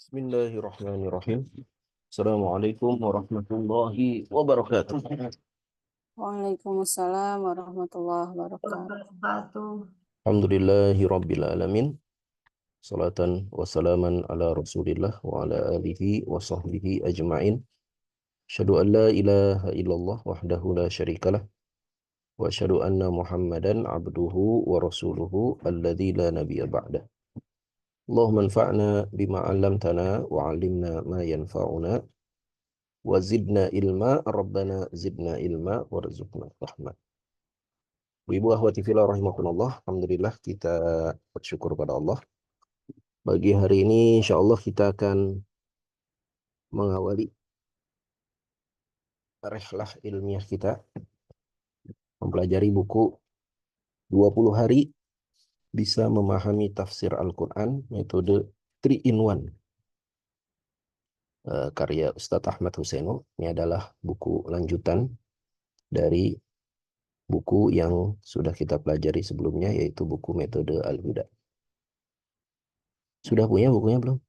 Bismillahirrahmanirrahim. Assalamualaikum warahmatullahi wabarakatuh. Waalaikumsalam warahmatullahi wabarakatuh. Alhamdulillahi rabbil alamin. Salatan wa salaman ala Rasulillah wa ala alihi wa sahbihi ajma'in. Asyhadu an la ilaha illallah wahdahu la syarikalah wa asyhadu anna Muhammadan abduhu wa rasuluhu alladzi la nabiyya ba'dah. Allahumma anfa'na bima 'allamtana wa 'allimna ma yanfa'una wa zidna ilma rabbana zidna ilma warzuqna rahmat. Ibu ahwati fillah rahimakumullah, alhamdulillah kita bersyukur pada Allah. Bagi hari ini insya Allah kita akan mengawali rihlah ilmiah kita, mempelajari buku 20 hari bisa memahami tafsir Al-Quran, metode 3 in 1, karya Ustadz Ahmad Husseino. Ini adalah buku lanjutan dari buku yang sudah kita pelajari sebelumnya, yaitu buku metode Al-Huda. Sudah punya bukunya belum?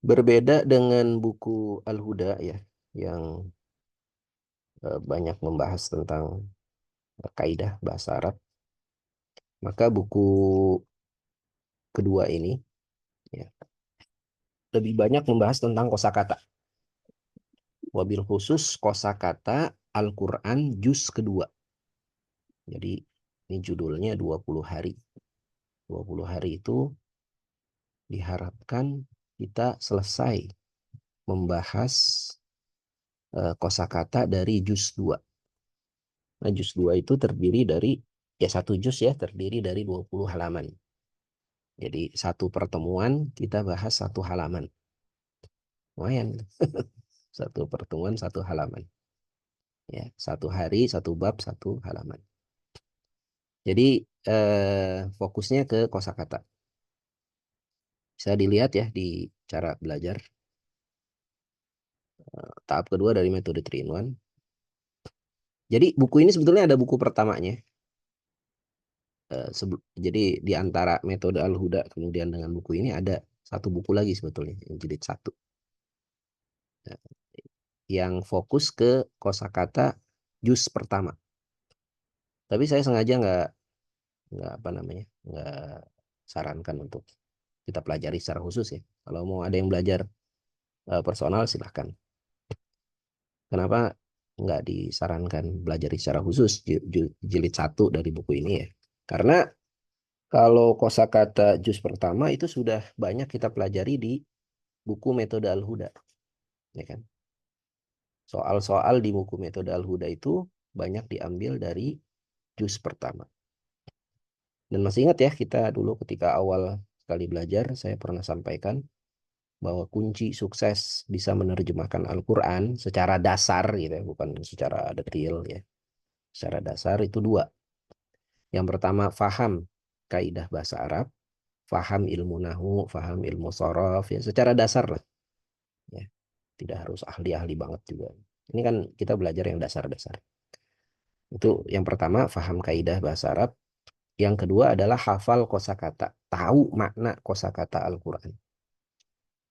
Berbeda dengan buku Al-Huda ya, yang banyak membahas tentang kaidah bahasa Arab, maka buku kedua ini ya, lebih banyak membahas tentang kosakata. Wabil khusus kosakata Al-Quran juz kedua. Jadi ini judulnya 20 hari. 20 hari itu diharapkan kita selesai membahas kosakata dari juz 2. Nah, juz 2 itu terdiri dari, ya satu juz ya, terdiri dari 20 halaman. Jadi satu pertemuan kita bahas satu halaman. Lumayan. Satu pertemuan satu halaman. Ya, satu hari, satu bab, satu halaman. Jadi fokusnya ke kosakata. Bisa dilihat ya di cara belajar. Tahap kedua dari metode 3 in 1. Jadi buku ini sebetulnya ada buku pertamanya. Jadi di antara metode Al-Huda kemudian dengan buku ini ada satu buku lagi sebetulnya, yang jilid 1. Nah, yang fokus ke kosakata juz pertama. Tapi saya sengaja nggak apa namanya, nggak sarankan untuk kita pelajari secara khusus ya. Kalau mau ada yang belajar personal silahkan. Kenapa nggak disarankan belajar secara khusus jilid 1 dari buku ini ya? Karena kalau kosakata juz pertama itu sudah banyak kita pelajari di buku metode Al-Huda, ya kan? Soal-soal di buku metode Al-Huda itu banyak diambil dari juz pertama. Dan masih ingat ya, kita dulu ketika awal sekali belajar, saya pernah sampaikan bahwa kunci sukses bisa menerjemahkan Al-Quran secara dasar gitu ya, bukan secara detail ya. Secara dasar itu dua. Yang pertama, faham kaidah bahasa Arab, faham ilmu nahu, faham ilmu sorof ya, secara dasar lah. Ya, tidak harus ahli-ahli banget juga. Ini kan kita belajar yang dasar-dasar. Itu yang pertama, faham kaidah bahasa Arab. Yang kedua adalah hafal kosakata, tahu makna kosakata Al-Quran.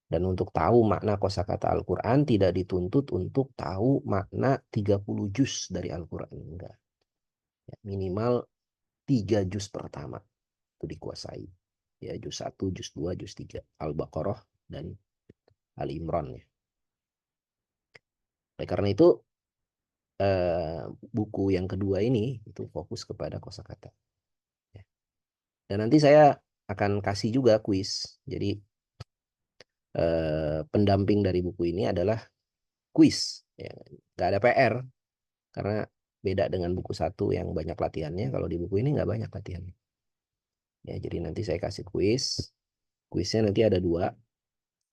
Dan untuk tahu makna kosakata Al-Quran tidak dituntut untuk tahu makna 30 juz dari Al-Quran. Enggak. Ya, minimal 3 juz pertama itu dikuasai. Ya, juz 1, juz 2, juz 3. Al-Baqarah dan Al-Imran ya. Oleh karena itu buku yang kedua ini itu fokus kepada kosakata. Ya. Dan nanti saya akan kasih juga kuis. Jadi pendamping dari buku ini adalah kuis. Ya. Nggak ada PR karena beda dengan buku 1 yang banyak latihannya. Kalau di buku ini nggak banyak latihannya. Ya, jadi nanti saya kasih kuis. Kuisnya nanti ada 2.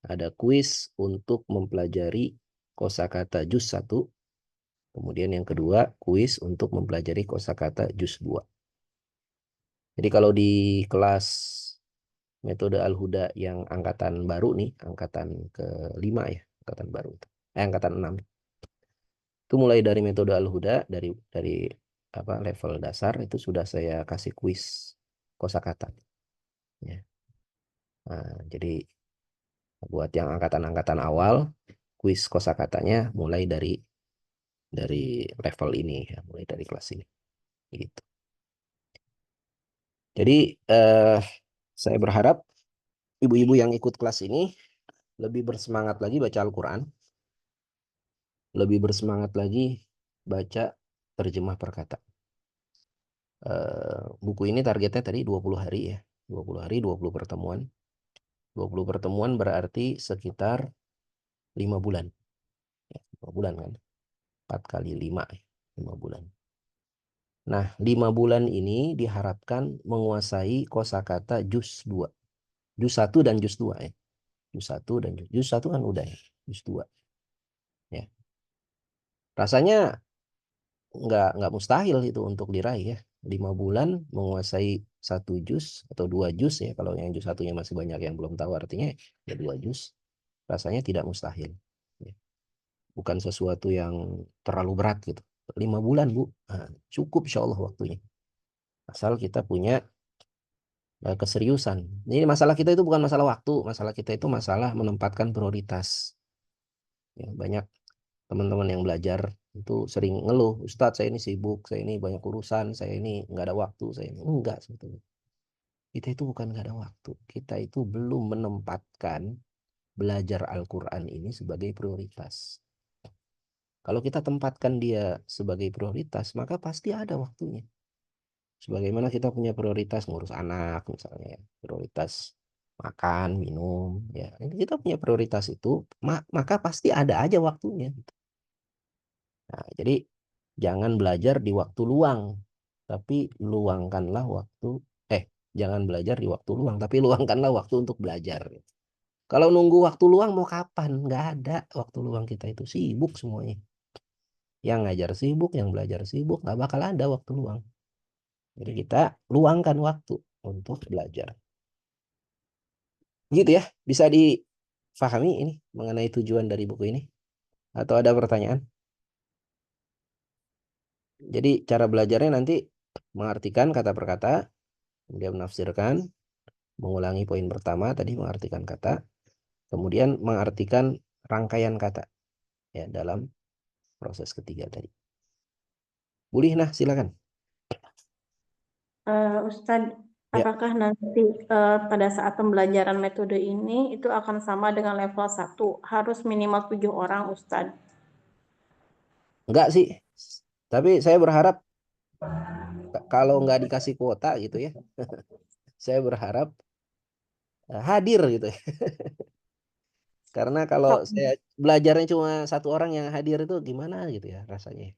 Ada kuis untuk mempelajari kosakata juz 1. Kemudian yang kedua, kuis untuk mempelajari kosakata juz 2. Jadi kalau di kelas metode Al-Huda yang angkatan baru nih, angkatan ke-5 ya, angkatan baru itu. Angkatan 6. Itu mulai dari metode Al-Huda, dari apa level dasar itu sudah saya kasih kuis kosakata. Ya. Nah, jadi buat yang angkatan-angkatan awal, kuis kosakatanya mulai dari level ini ya, mulai dari kelas ini gitu. Jadi eh, saya berharap ibu-ibu yang ikut kelas ini lebih bersemangat lagi baca Al-Quran, lebih bersemangat lagi baca terjemah perkata. Buku ini targetnya tadi 20 hari ya. 20 hari, 20 pertemuan. 20 pertemuan berarti sekitar 5 bulan. Ya, 5 bulan kan. 4 kali 5, ya, 5 bulan. Nah, 5 bulan ini diharapkan menguasai kosakata juz 2. Juz 1 dan juz 2 ya. Juz 1 dan juz 1 kan udah ya. Juz 2. Ya. Rasanya nggak mustahil itu untuk diraih ya. 5 bulan menguasai satu juz atau 2 juz ya. Kalau yang juz satunya masih banyak yang belum tahu artinya ya 2 juz. Rasanya tidak mustahil. Ya. Bukan sesuatu yang terlalu berat gitu. 5 bulan Bu, nah, cukup insya Allah waktunya. Asal kita punya keseriusan. Jadi masalah kita itu bukan masalah waktu, masalah kita itu masalah menempatkan prioritas. Ya, banyak teman-teman yang belajar itu sering ngeluh, Ustadz saya ini sibuk, saya ini banyak urusan, saya ini nggak ada waktu, saya ini enggak sebetulnya. Kita itu bukan nggak ada waktu, kita itu belum menempatkan belajar Al-Quran ini sebagai prioritas. Kalau kita tempatkan dia sebagai prioritas, maka pasti ada waktunya. Sebagaimana kita punya prioritas ngurus anak misalnya, ya, prioritas makan, minum, ya. Ini kita punya prioritas itu, maka pasti ada aja waktunya. Nah, jadi jangan belajar di waktu luang, tapi luangkanlah waktu, eh, jangan belajar di waktu luang, tapi luangkanlah waktu untuk belajar. Kalau nunggu waktu luang mau kapan? Nggak ada waktu luang kita itu sibuk semuanya. Yang ngajar sibuk, yang belajar sibuk, nggak bakal ada waktu luang. Jadi kita luangkan waktu untuk belajar. Gitu ya, bisa difahami ini mengenai tujuan dari buku ini? Atau ada pertanyaan? Jadi cara belajarnya nanti mengartikan kata per kata, kemudian menafsirkan, mengulangi poin pertama tadi mengartikan kata, kemudian mengartikan rangkaian kata ya dalam proses ketiga tadi. Boleh, nah silakan. Ustadz, Ya, apakah nanti pada saat pembelajaran metode ini itu akan sama dengan level 1? Harus minimal 7 orang, Ustadz. enggak sih. Tapi saya berharap kalau nggak dikasih kuota gitu ya, saya berharap hadir gitu ya. Karena kalau saya belajarnya cuma satu orang yang hadir itu gimana gitu ya rasanya.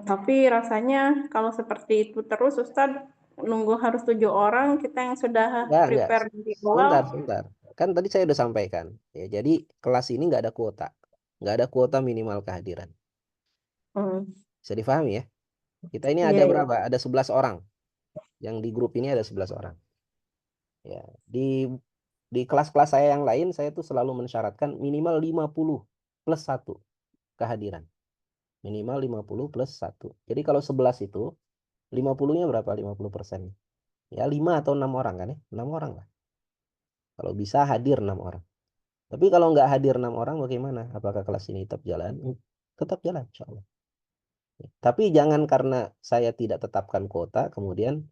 Tapi rasanya kalau seperti itu terus, Ustadz, nunggu harus 7 orang, kita yang sudah Enggak. prepare di awal. Sebentar. Kan tadi saya udah sampaikan. Ya, jadi kelas ini nggak ada kuota. Nggak ada kuota minimal kehadiran. Hmm, Bisa difahami ya? Kita ini ada iya, iya. berapa? Ada 11 orang. Yang di grup ini ada 11 orang. Ya, di kelas-kelas saya yang lain, saya tuh selalu mensyaratkan minimal 50 plus satu kehadiran. Minimal 50 plus satu. Jadi kalau 11 itu, 50-nya berapa? 50%. Ya, 5 atau 6 orang kan ya? 6 orang lah. Kalau bisa hadir 6 orang. Tapi kalau nggak hadir 6 orang bagaimana? Apakah kelas ini tetap jalan? Tetap jalan, insya Allah. Tapi jangan karena saya tidak tetapkan kuota, kemudian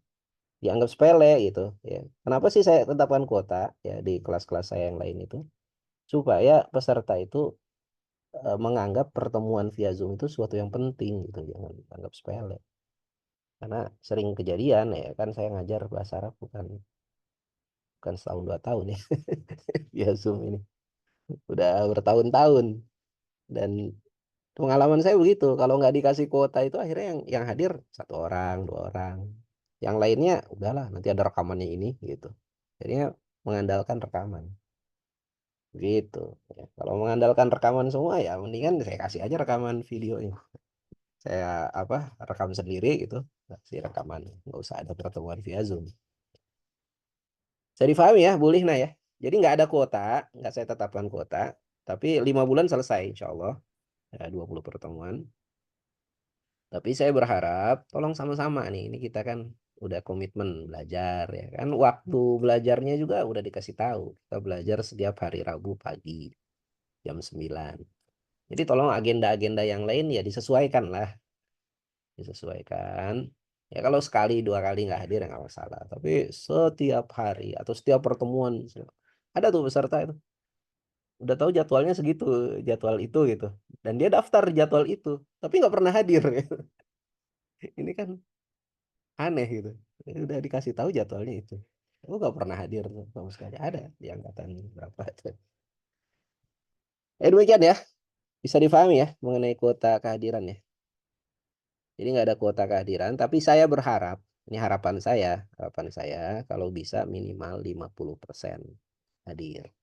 dianggap sepele gitu. Ya. Kenapa sih saya tetapkan kuota ya di kelas-kelas saya yang lain itu? Supaya peserta itu menganggap pertemuan via Zoom itu sesuatu yang penting gitu. Jangan anggap sepele. Karena sering kejadian ya kan saya ngajar bahasa Arab bukan setahun 2 tahun ya via Zoom ini. Udah bertahun-tahun dan pengalaman saya begitu. Kalau nggak dikasih kuota itu akhirnya yang hadir satu orang, 2 orang. Yang lainnya udahlah nanti ada rekamannya ini gitu. Jadinya mengandalkan rekaman gitu. Ya, kalau mengandalkan rekaman semua ya mendingan saya kasih aja rekaman videonya. Saya apa rekam sendiri gitu. Kasih rekaman. Nggak usah ada pertemuan via Zoom. Saya difahami ya, boleh nah ya. Jadi nggak ada kuota, nggak saya tetapkan kuota. Tapi 5 bulan selesai insya Allah. Ya, 20 pertemuan. Tapi saya berharap tolong sama-sama nih. Ini kita kan udah komitmen belajar ya kan. Waktu belajarnya juga udah dikasih tahu. Kita belajar setiap hari Rabu pagi jam 9. Jadi tolong agenda-agenda yang lain ya disesuaikan lah. Disesuaikan. Ya kalau sekali 2 kali nggak hadir ya nggak masalah. Tapi setiap hari atau setiap pertemuan. Ada tuh peserta itu. Udah tahu jadwalnya segitu. Jadwal itu gitu. Dan dia daftar jadwal itu. Tapi nggak pernah hadir. Ini kan aneh gitu. Udah dikasih tahu jadwalnya itu. Aku nggak pernah hadir sama sekali. Ada di angkatan berapa itu. Demikian ya. Bisa difahami ya mengenai kuota kehadiran ya. Jadi nggak ada kuota kehadiran, tapi saya berharap, ini harapan saya kalau bisa minimal 50% hadir.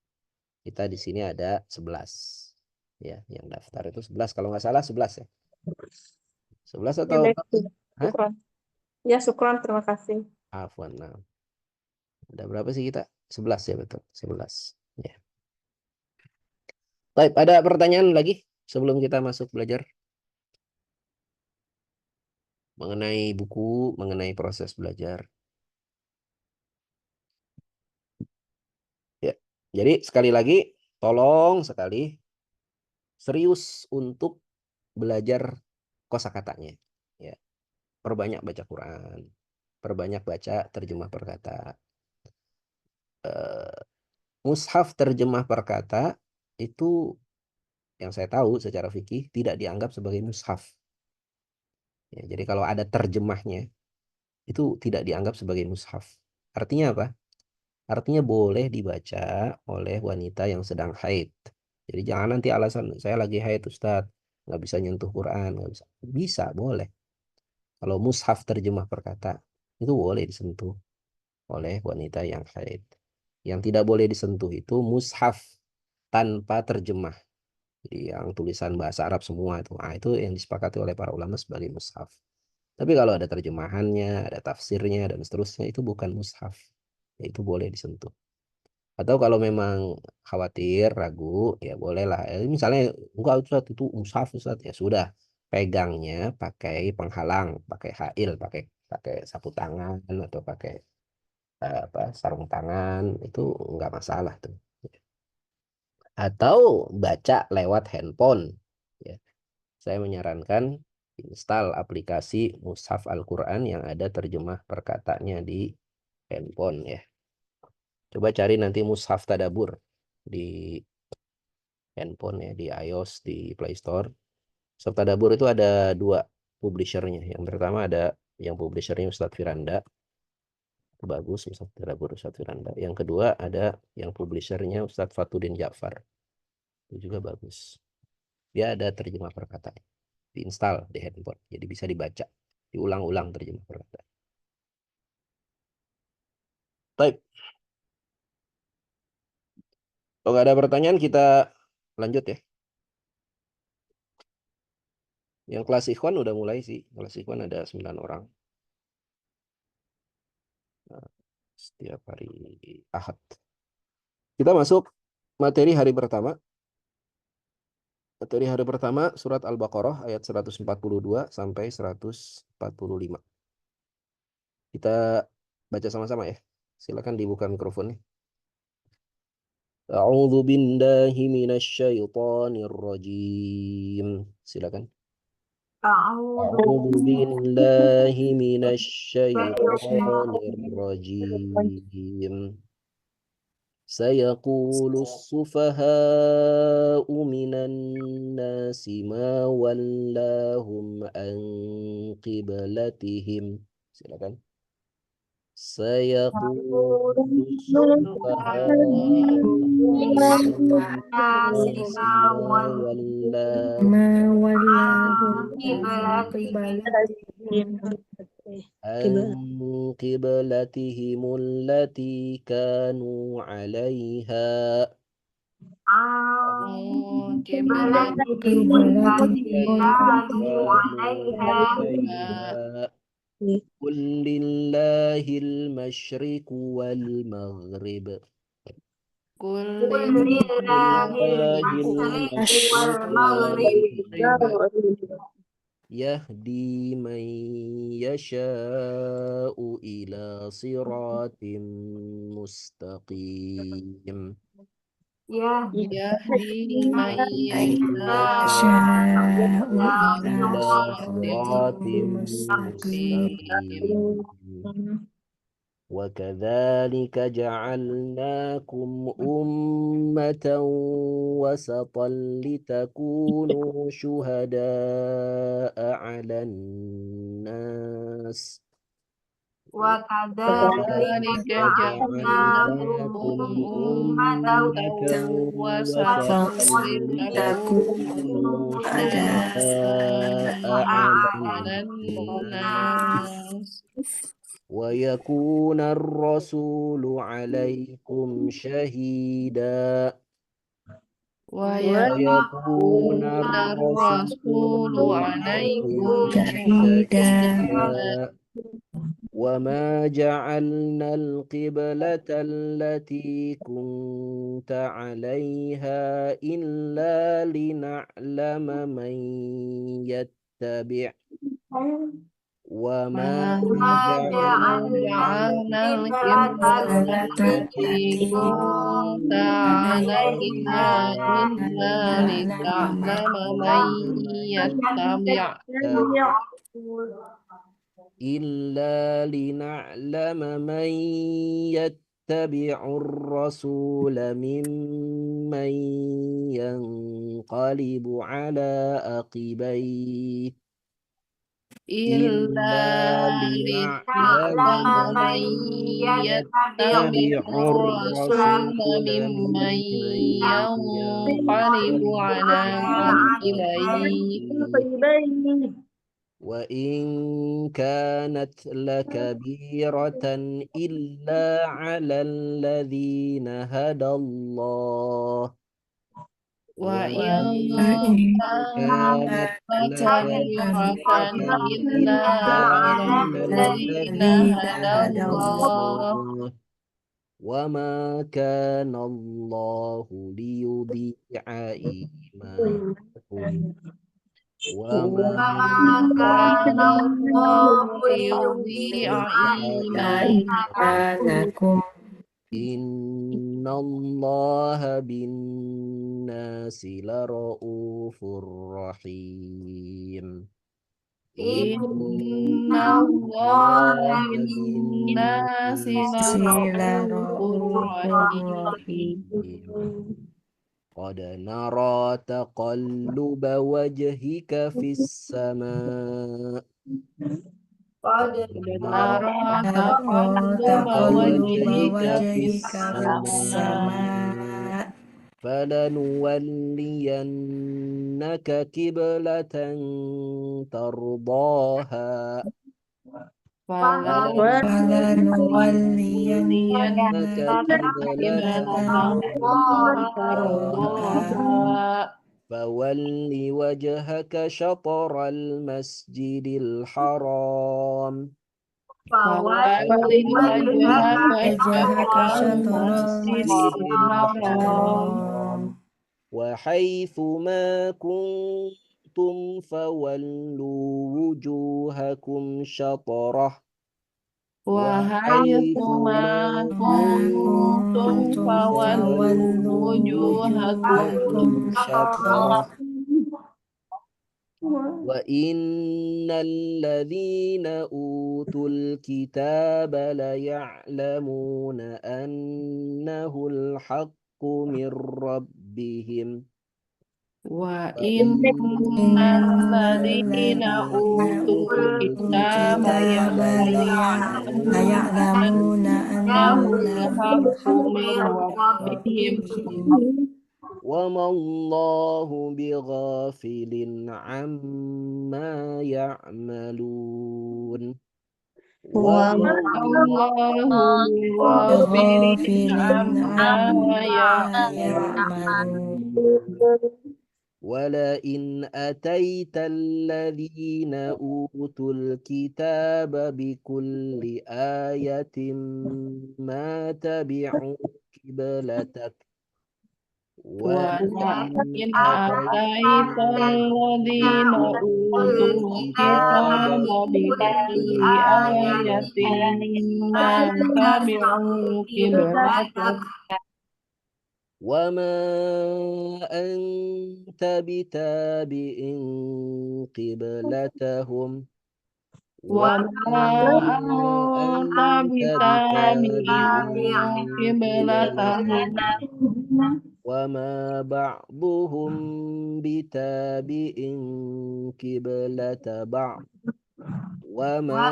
Kita di sini ada 11. Ya, yang daftar itu 11 kalau nggak salah 11 ya. 11 Ya atau baik, berapa? Hah? syukron. Ya syukron, terima kasih. Afwan. Nah, ada berapa sih kita? 11 ya betul, 11. Ya. Baik, ada pertanyaan lagi sebelum kita masuk belajar mengenai buku, mengenai proses belajar. Ya. Jadi sekali lagi tolong sekali serius untuk belajar kosakatanya. Ya, perbanyak baca Quran, perbanyak baca terjemah perkata. Eh, Mushaf terjemah perkata itu yang saya tahu secara fikih tidak dianggap sebagai mushaf. Ya, jadi kalau ada terjemahnya itu tidak dianggap sebagai mushaf. Artinya apa? Artinya boleh dibaca oleh wanita yang sedang haid. Jadi jangan nanti alasan saya lagi haid Ustadz, nggak bisa nyentuh Quran, nggak bisa. Bisa, boleh. Kalau mushaf terjemah perkata itu boleh disentuh oleh wanita yang haid. Yang tidak boleh disentuh itu mushaf tanpa terjemah. Jadi yang tulisan bahasa Arab semua itu, itu yang disepakati oleh para ulama sebagai mushaf. Tapi kalau ada terjemahannya, ada tafsirnya dan seterusnya itu bukan mushaf. Itu boleh disentuh. Atau kalau memang khawatir, ragu, ya bolehlah. Misalnya enggak Ustaz itu mushaf Ustaz, ya sudah pegangnya pakai penghalang, pakai hail, pakai pakai sapu tangan atau pakai apa sarung tangan itu enggak masalah tuh. Atau baca lewat handphone. Ya, saya menyarankan install aplikasi Mushaf Al-Quran yang ada terjemah perkataannya di handphone ya. Coba cari nanti Mushaf Tadabur di handphone ya, di iOS, di Play Store. Mushaf Tadabur itu ada 2 publishernya. Yang pertama ada yang publishernya Ustadz Firanda. Itu bagus, Mushaf Tadabur Ustadz Firanda. Yang kedua ada yang publishernya Ustadz Fatudin Ja'far. Itu juga bagus. Dia ada terjemah perkataan. Diinstal di handphone. Jadi bisa dibaca. Diulang-ulang terjemah perkataan. Baik. Kalau nggak ada pertanyaan kita lanjut ya. Yang kelas ikhwan udah mulai sih. Kelas ikhwan ada 9 orang. Nah, setiap hari Ahad. Kita masuk materi hari pertama. Materi hari pertama surat Al-Baqarah ayat 142 sampai 145. Kita baca sama-sama ya. Silakan dibuka mikrofonnya. A'udzu billahi minasyaitonir rajim. Silakan. أعوذ بالله من الشيطان الرجيم سيقول السفهاء من الناس ما ولاهم عن قبلتهم silakan سيقول السفهاء من الناس ما ولاهم ما ولاهم عن قبلتهم عن قبلتهم التي كانوا عليها قبلتهم كانوا عليها قل لله المشرق والمغرب قل لله لله المشرق المشرق والمغرب يهدي من يشاء إلى صراط مستقيم يهدي من يشاء يشاء إلى إلى إلى صراط صراط مستقيم مستقيم. وكذلك جعلناكم أمة وسطا لتكونوا شهداء على الناس وكذلك وكذلك جعلناكم جعلناكم أمة أمة وسطا وسطا لتكونوا لتكونوا شهداء شهداء على على الناس الناس ويكون الرسول عليكم شهيدا ويكون ويكون الرسول الرسول عليكم عليكم شهيدا شهيدا وما جعلنا القبلة التي كنت عليها إلا لنعلم من يتبع وما جعلنا جعلنا القبلة التي التي كنت عليها عليها إلا نعلم من لتعلم من يتبع إلا لنعلم من يتبع الرسول ممن ينقلب على عقبيه إلا إلا لنعلم لنعلم من من يتبع يتبع الرسول الرسول ممن ممن ينقلب ينقلب على على عقبيه عقبيه وإن كانت لكبيرة إلا على الذين هدى الله وإن وإن كانت كانت لكبيرة لكبيرة إلا إلا على على الذين الذين هدى هدى الله الله وما كان الله ليضيع إيمانكم وما وما كان الله ليضيع ليضيع إيمانكم إيمانكم إن الله بالناس لرؤوف رحيم إن إن الله الله بالناس بالناس لرؤوف لرؤوف رحيم رحيم قد نرى تقلب وجهك في السماء قد نرى نرى نرى تقلب تقلب وجهك في وجهك في السماء السماء فلنولينك قبلة ترضاها فلنولينك فلنولينك قبلة قبلة ترضاها ترضاها فول وجهك شطر المسجد الحرام فول وجهك وجهك شطر شطر المسجد المسجد المسجد الحرام الحرام الحرام وحيث ما كنتم فولوا وجوهكم شطره وحيث وحيث ما ما ما كنتم كنتم كنتم فولوا فولوا فولوا وجوهكم وجوهكم وجوهكم شطرا شطره شطرة وإن الذين أوتوا الكتاب ليعلمون أنه الحق من ربهم وإن وإن إن الذين الذين أوتوا أوتوا الكتاب الكتاب ليعلمون ليعلمون أنه أنه الحق الحق من من ربهم ربهم وما الله بغافل عما يعملون وما وما الله بغافل بغافل عما عما يعملون يعملون ولئن أتيت الذين أوتوا الكتاب بكل آية ما تبعوا قبلتك ولئن ولئن آتيت الذين أوتوا الكتاب بكل آية ما تبعوا قبلتك وما أنت بتابع قبلتهم وما أنت بتابع قبلتهم وما بعضهم بتابع قبلة بعض وما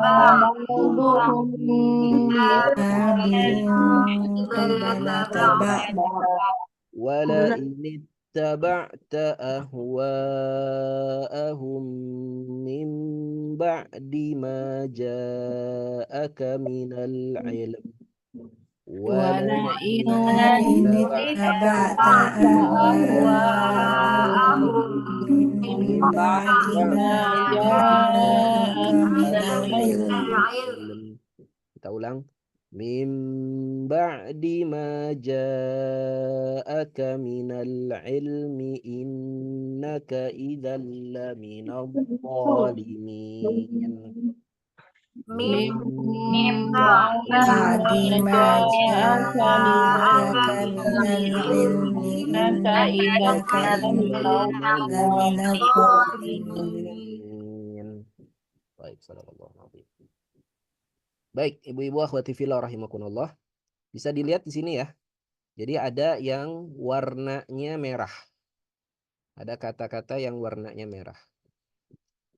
بعضهم بعضهم بتابع قبلة بعض ولئن اتبعت أهواءهم من بعد ما جاءك من العلم ولئن ولئن اتبعت أهواءهم من بعد ما جاءك من العلم Kita ulang. Min ba'di ma ja'aka minal ilmi innaka idzal laminadh dhalimin. من بعد بعد ما ما جاءك جاءك من من العلم إنك إذا إنك لمن لمن الظالمين. Baik, sadaqallahu alazim. Baik, ibu-ibu akhwati fillah rahimakumullah. Bisa dilihat di sini ya. Jadi ada yang warnanya merah. Ada kata-kata yang warnanya merah.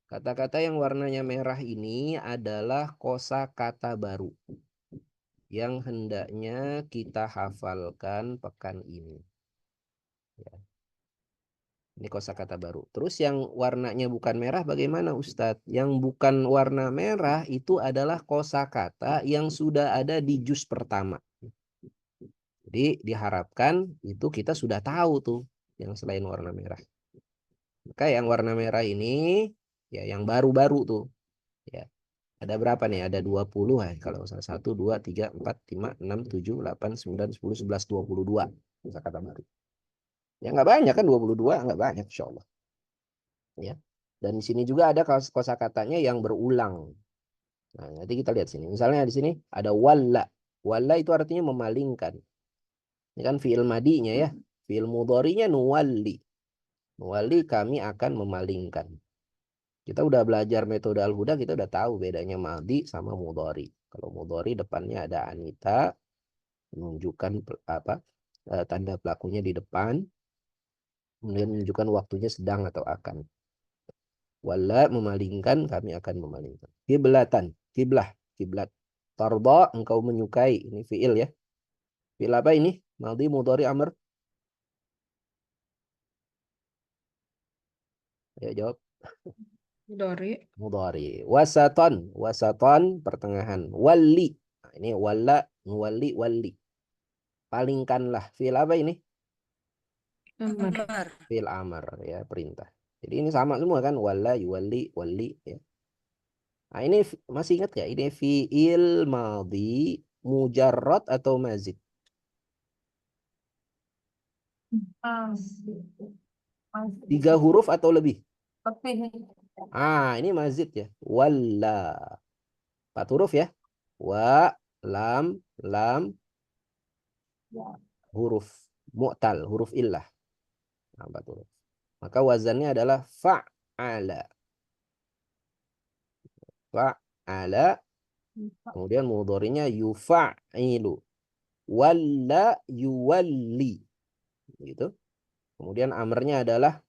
Kata-kata yang warnanya merah ini adalah kosakata baru yang hendaknya kita hafalkan pekan ini. Ya. Ini kosakata baru. Terus yang warnanya bukan merah bagaimana Ustadz? Yang bukan warna merah itu adalah kosakata yang sudah ada di juz pertama. Jadi diharapkan itu kita sudah tahu tuh yang selain warna merah. Maka yang warna merah ini ya yang baru-baru tuh. Ya. Ada berapa nih? Ada 20 ya. Kalau salah 1, 2, 3, 4, 5, 6, 7, 8, 9, 10, 11, 22. Kosakata baru. Ya nggak banyak kan 22, nggak banyak insya Allah. Ya. Dan di sini juga ada kosakatanya yang berulang. Nah, nanti kita lihat sini. Misalnya di sini ada walla. Walla itu artinya memalingkan. Ini kan fi'il madinya ya. Fi'il mudhari'nya nuwalli. Nuwalli kami akan memalingkan. Kita udah belajar metode al-huda, kita udah tahu bedanya madi sama mudhari. Kalau mudhari depannya ada anita, menunjukkan tanda pelakunya di depan, kemudian menunjukkan waktunya sedang atau akan. Wala memalingkan, kami akan memalingkan. Kiblatan, kiblah, kiblat. Tarda, engkau menyukai. Ini fi'il ya. Fi'il apa ini? Madi, mudhari, amr. Ayo jawab. Mudhari. Mudhari. Wasaton, wasaton pertengahan. Wali. Nah, ini wala, nuwali, wali. Palingkanlah. Fi'il apa ini? Amr. Fi'il amr ya, perintah. Jadi ini sama semua kan? Wala, yuwali, wali ya. Nah, ini masih ingat gak? Ini fi'il madhi mujarrad atau mazid? Tiga huruf atau lebih? Ini mazid ya. Walla. 4 huruf ya. Wa, lam, huruf mu'tal, huruf illah. Nah, 4 huruf. Maka wazannya adalah fa'ala. Fa'ala. Kemudian mudhari'nya yufa'ilu. Walla yuwalli. Gitu. Kemudian amrnya adalah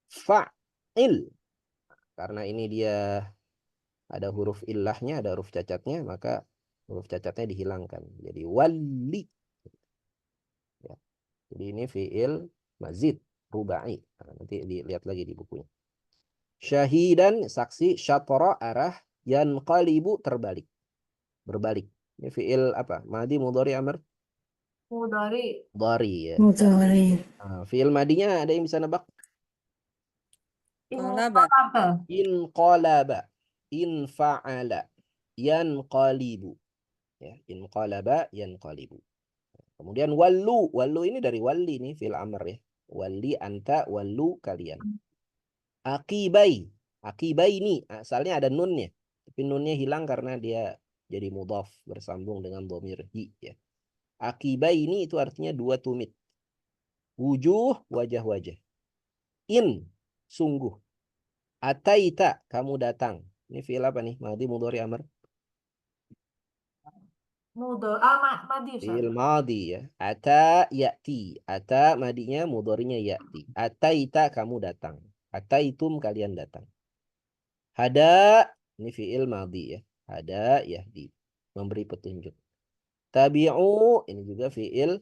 fa'il. Karena ini dia ada huruf illahnya, ada huruf cacatnya, maka huruf cacatnya dihilangkan. Jadi wali. Ya. Jadi ini fi'il mazid, rubai. Nah, nanti dilihat lagi di bukunya. Syahidan, saksi, syatara, arah, yanqalibu, terbalik. Berbalik. Ini fi'il apa? Madi, mudhari, amr? Mudhari. Mudhari ya. Mudhari. Nah, fi'il madinya ada yang bisa nebak? Qalaba. Inqalaba, infa'ala, yanqalibu. Ya, inqalaba, yanqalibu. Kemudian wallu. Wallu ini dari wali nih fil amr ya. Wali anta, wallu kalian. Akibai. Akibai ini asalnya ada nunnya. Tapi nunnya hilang karena dia jadi mudhaf bersambung dengan dhamir hi ya. Akibai ini itu artinya dua tumit. Wujuh, wajah-wajah. In, sungguh. Ataita, kamu datang. Ini fi'il apa nih? Madhi, mudhari, amr. Madi, Ustaz. Fi'il madhi ya. Ata, ya'ti. Ata, madinya, mudharinya ya'ti. Ataita, kamu datang. Ataitum, kalian datang. Hada, ini fi'il madhi ya. Hada, yahdi. Memberi petunjuk. Tabi'u, ini juga fi'il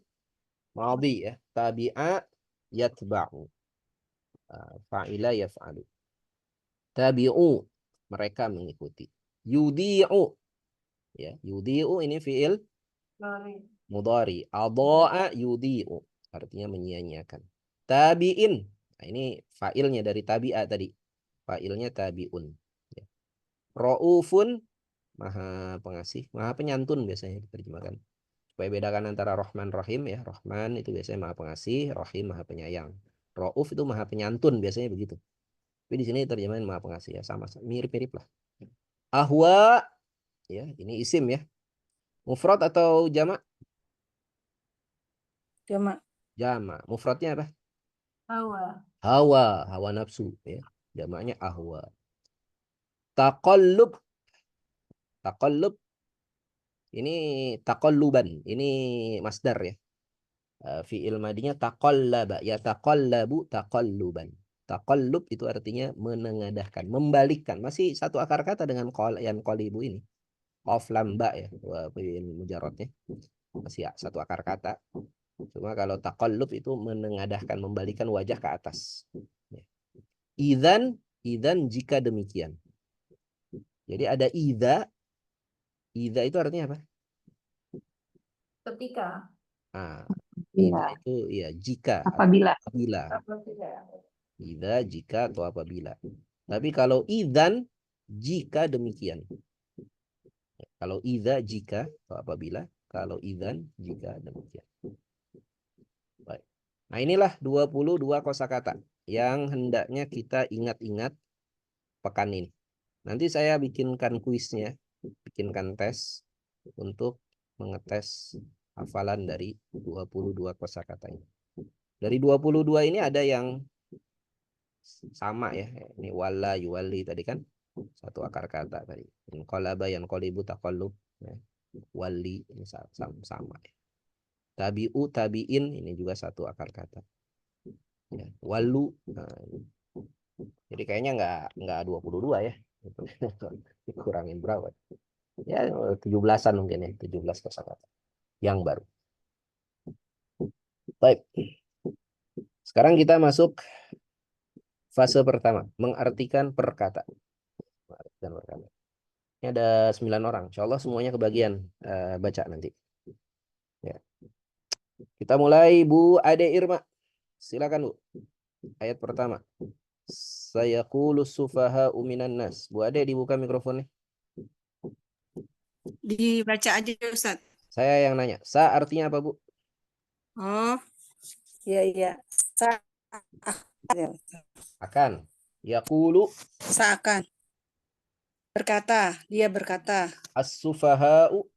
madhi ya. Tabi'a, yatba'u. Fa'ila, yaf'alu. Tabi'u, mereka mengikuti. Yudi'u, ya, yudi'u ini fi'il mudhari. Adha'a yudi'u, artinya menyia-nyiakan. Tabi'in, nah, ini fa'ilnya dari tabi'a tadi. Fa'ilnya tabi'un. Ya. Ra'ufun, maha pengasih, maha penyantun biasanya diterjemahkan. Supaya bedakan antara Rahman Rahim ya. Rahman itu biasanya maha pengasih, Rahim maha penyayang. Ra'uf itu maha penyantun biasanya begitu. Tapi di sini terjemahan maha pengasih ya, sama mirip-mirip lah. Ahwa ya, ini isim ya. Mufrad atau jamak? Jamak. Jamak. Mufradnya apa? Hawa. Hawa, hawa nafsu ya. Jamaknya ahwa. Taqallub. Taqallub ini taqalluban. Ini masdar ya. Fi'il madinya taqallaba, ya taqallabu taqalluban. Taqallub itu artinya menengadahkan, membalikkan. Masih satu akar kata dengan yang qalibu ini. Qaf lam ba ya, fi'il mujarradnya. Masih satu akar kata. Cuma kalau taqallub itu menengadahkan, membalikkan wajah ke atas. Idzan, idzan jika demikian. Jadi ada idza. Idza itu artinya apa? Ketika. Ah, idza itu ya jika. Apabila. Apabila. Idza jika atau apabila. Tapi kalau idzan jika demikian. Kalau idza jika atau apabila, kalau idzan jika demikian. Baik. Nah, inilah 22 kosakata yang hendaknya kita ingat-ingat pekan ini. Nanti saya bikinkan kuisnya, bikinkan tes untuk mengetes hafalan dari 22 kosakata ini. Dari 22 ini ada yang sama ya. Ini wala yuwali tadi kan satu akar kata tadi. Qalaba yanqalibu taqallub ya. Wali ini sama ya. Tabi'u tabi'in ini juga satu akar kata. Ya. Walu. Nah, jadi kayaknya nggak 22 ya. Dikurangin berapa? Ya 17-an mungkin ya, 17 kosakata yang baru. Baik. Sekarang kita masuk fase pertama, mengartikan perkata. Mengartikan perkata. Ini ada 9 orang. Insya Allah semuanya kebagian baca nanti. Ya. Kita mulai Bu Ade Irma. Silakan Bu. Ayat pertama. Sayaqulu sufaha'u minan nas. Bu Ade dibuka mikrofonnya. Dibaca aja Ustaz. Saya yang nanya. Sa artinya apa Bu? Oh, iya. Akan. Yaqulu Seakan. Berkata, dia berkata. as-sufaha'u.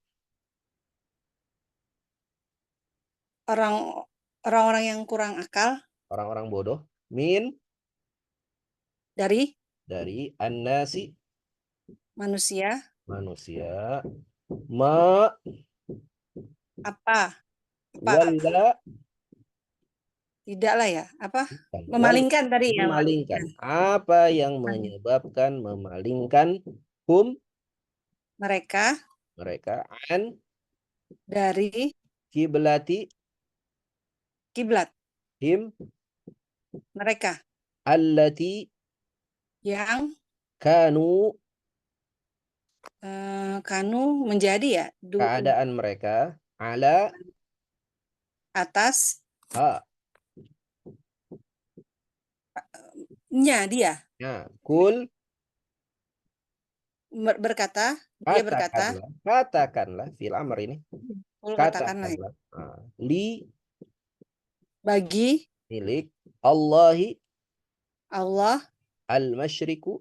Orang-orang yang kurang akal. Orang-orang bodoh. Min. Dari An-nasi. manusia. Manusia. Ma. Apa? Walla. Tidaklah ya. Apa? Memalingkan tadi ya. Memalingkan. Apa yang menyebabkan memalingkan mereka an dari kiblati kiblat mereka allati yang kanu menjadi ya keadaan mereka ala atas dia berkata fil amr ini katakanlah ya. Katakanlah. Li Bagi milik Allahi Allah al-masyriku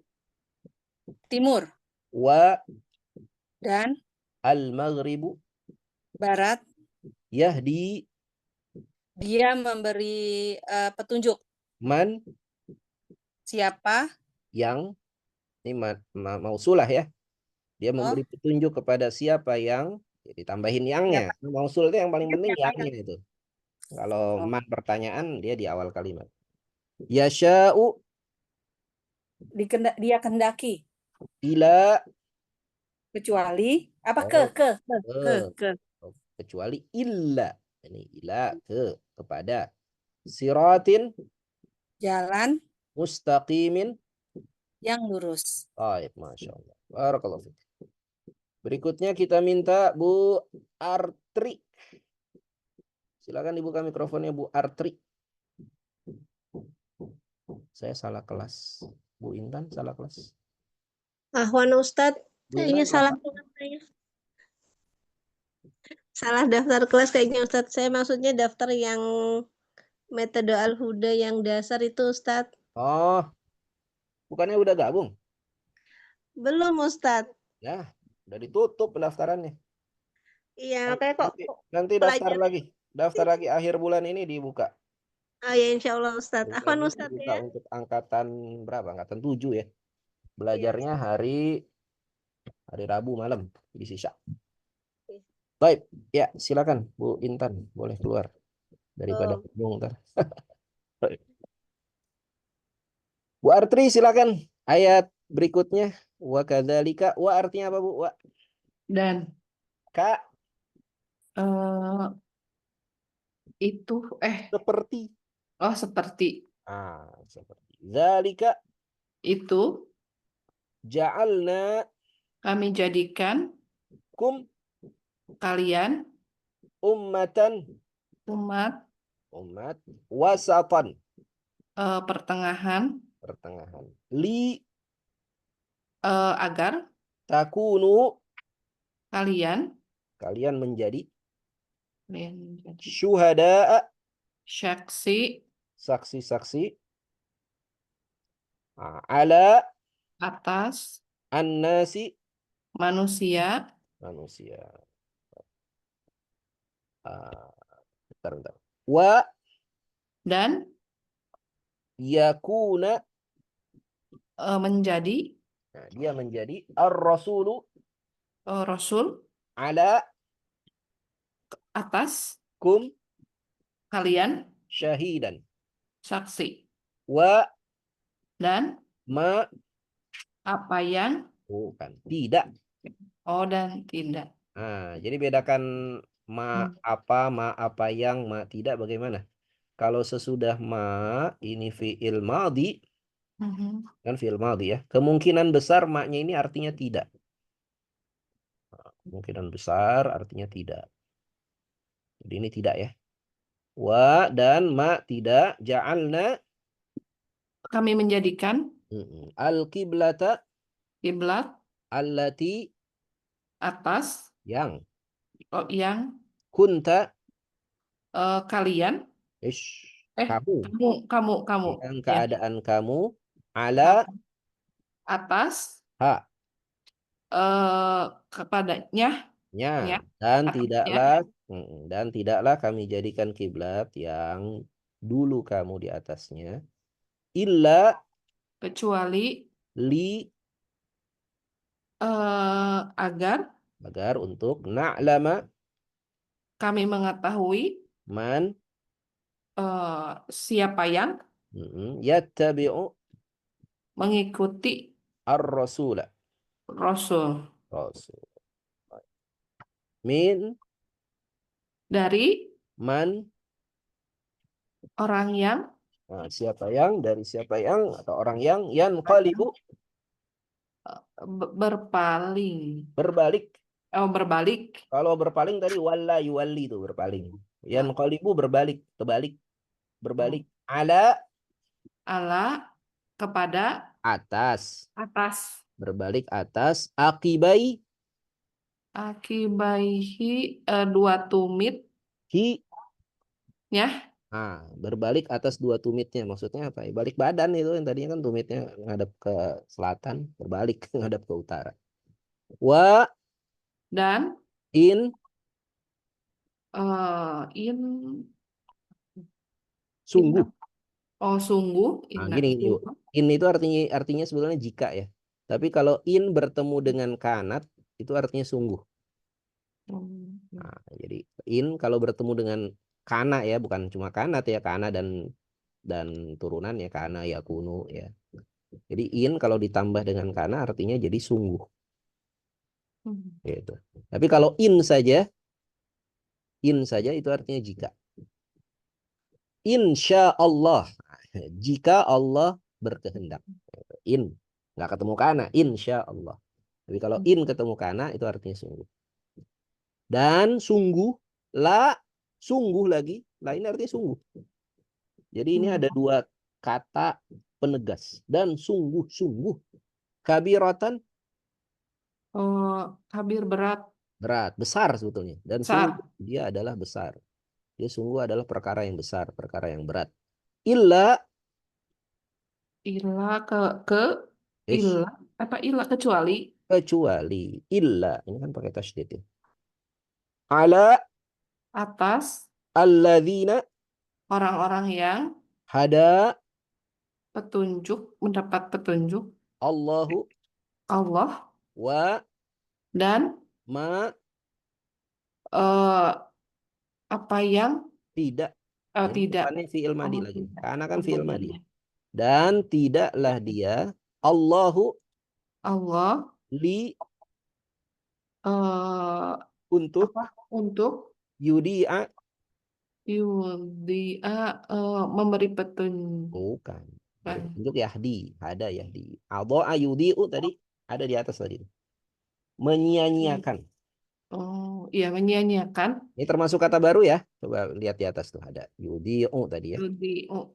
timur wa dan al-maghribu barat, yahdi dia memberi petunjuk man siapa yang ini mausulah ya. Dia oh memberi petunjuk kepada siapa yang ditambahin yangnya. siapa Mausul itu yang paling penting siapa yangnya yang itu. Kalau oh, man pertanyaan dia di awal kalimat. Yasha'u dia kendaki ila kecuali apa oh, ke kecuali illa. Ini ila kepada siratin jalan mustaqimin. yang lurus. Baik, Masya Allah. Barakallahu fiik. Berikutnya kita minta Bu Artri. Silakan dibuka mikrofonnya Bu Artri. Saya salah kelas. Bu Intan salah kelas. Ahwan Ustadz, Bu kayaknya Intan salah kelas kelas saya. Salah daftar kelas kayaknya Ustadz. Saya maksudnya daftar yang metode Al-Huda yang dasar itu Ustadz. Oh, bukannya udah gabung? Belum Ustadz. Ya, udah ditutup pendaftarannya. Iya, makanya kok Nanti daftar pelajaran. lagi. Daftar lagi akhir bulan ini dibuka. Oh ya insya Allah Ustadz. Ahwan Ini Ustadz dibuka ya. untuk angkatan berapa? Angkatan 7 ya. Iya. Belajarnya hari Rabu malam di sisa. Iya. Baik, ya silakan Bu Intan, boleh keluar daripada Oh. bingung ntar. Bu Artri silakan. Ayat berikutnya wa kadzalika, wa artinya apa Bu? Wa Dan ka itu seperti. seperti Seperti. Dzalika itu ja'alna kami jadikan kum kalian ummatan umat wasatan pertengahan li agar takunu kalian kalian menjadi menjadi syuhada saksi saksi-saksi ala atas annasi manusia bentar. Wa dan yakuna menjadi dia menjadi ar-rasulu rasul ala atas kum kalian syahidan saksi wa dan ma apa yang bukan tidak. dan tidak. Jadi bedakan ma apa yang ma tidak bagaimana? Kalau sesudah ma ini fi'il madhi kan fi'il madhi ya. Kemungkinan besar ma-nya ini artinya tidak. Kemungkinan besar artinya tidak. Jadi ini tidak ya. Wa dan ma tidak ja'alna Kami menjadikan al-qiblata kiblat allati atas yang yang kunta kalian kamu yang ya, keadaan kamu ala atas ha kepadanya nya atasnya. dan tidaklah kami jadikan kiblat yang dulu kamu di atasnya illa kecuali li agar untuk na'lama kami mengetahui man siapa yang yattabi'u mengikuti ar-rasula Rasul min dari man orang yang siapa yang dari siapa yang atau orang yang yanqalibu berbalik. Kalau berpaling tadi walla yuwalli itu berpaling. Yanqalibu berbalik ala kepada atas atas berbalik atas akibai Akibaihi 2 tumit Hi. ya. Nah, berbalik atas 2 tumitnya. Maksudnya apa? Balik badan itu yang tadinya kan tumitnya ngadep ke selatan, berbalik ngadep ke utara. Wa Dan in in sungguh. sungguh Nah, inna gini yuk. In itu artinya sebetulnya jika ya. Tapi kalau in bertemu dengan kanat itu artinya sungguh. Nah, jadi in kalau bertemu dengan kana ya, bukan cuma kanat ya, kana dan turunan ya, kana ya kuno ya. Jadi in kalau ditambah dengan kana artinya jadi sungguh. Gitu. Tapi kalau in saja itu artinya jika. Insya Allah, jika Allah berkehendak. In nggak ketemu kana, insya Allah. Tapi kalau in ketemu kana itu artinya sungguh. Dan sungguh, la sungguh lagi, la ini artinya sungguh. Jadi ini ada 2 kata penegas dan sungguh-sungguh. Kabiratan kabir berat, besar sebetulnya, dan besar. sungguh dia adalah besar. Dia sungguh adalah perkara yang besar, perkara yang berat. Illa Illa ish, illa apa illa kecuali kecuali illa ini kan pakai tasydid ya. Ala atas alladzina orang-orang yang hada mendapat petunjuk Allahu Allah wa dan ma apa yang tidak. Ini tidak depannya fi'il madi lagi. tidak. Karena kan fi'il madi. Dan tidaklah dia Allahu Allah li untuk untuk yudi'a memberi petunjuk. bukan. Untuk yahdi, ada yahdi. Adha'a yudi'u tadi ada di atas tadi. Menyia-nyiakan. Oh, iya menyia-nyiakan. Ini termasuk kata baru ya. Coba lihat di atas tuh ada yudi'u tadi ya.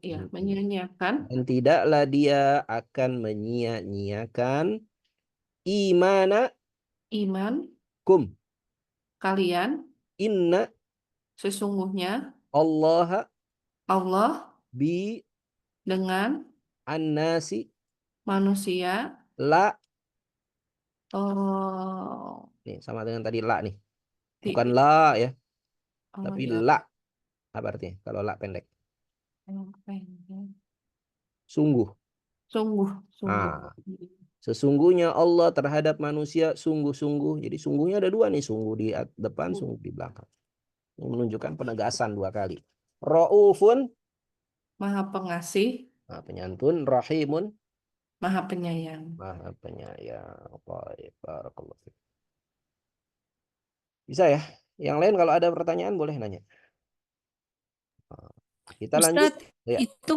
Iya, menyia-nyiakan. Dan tidaklah dia akan menyia-nyiakan Iman kum. kalian Inna sesungguhnya Allah Allah bi dengan annasi manusia la. Nih sama dengan tadi la nih. Bukan la ya. Tapi ya. la. Apa artinya? Kalau la pendek. Sungguh. Sungguh. Nah, sesungguhnya Allah terhadap manusia sungguh-sungguh. Jadi sungguhnya ada 2 nih. Sungguh di depan, sungguh di belakang. Ini menunjukkan penegasan 2 kali. Ra'ufun. Maha pengasih. Nah, penyantun. Rahimun. Maha penyayang. Maha penyayang. Barakallahu fiik. Bisa ya? Yang lain kalau ada pertanyaan boleh nanya. Kita lanjut. Ustadz, itu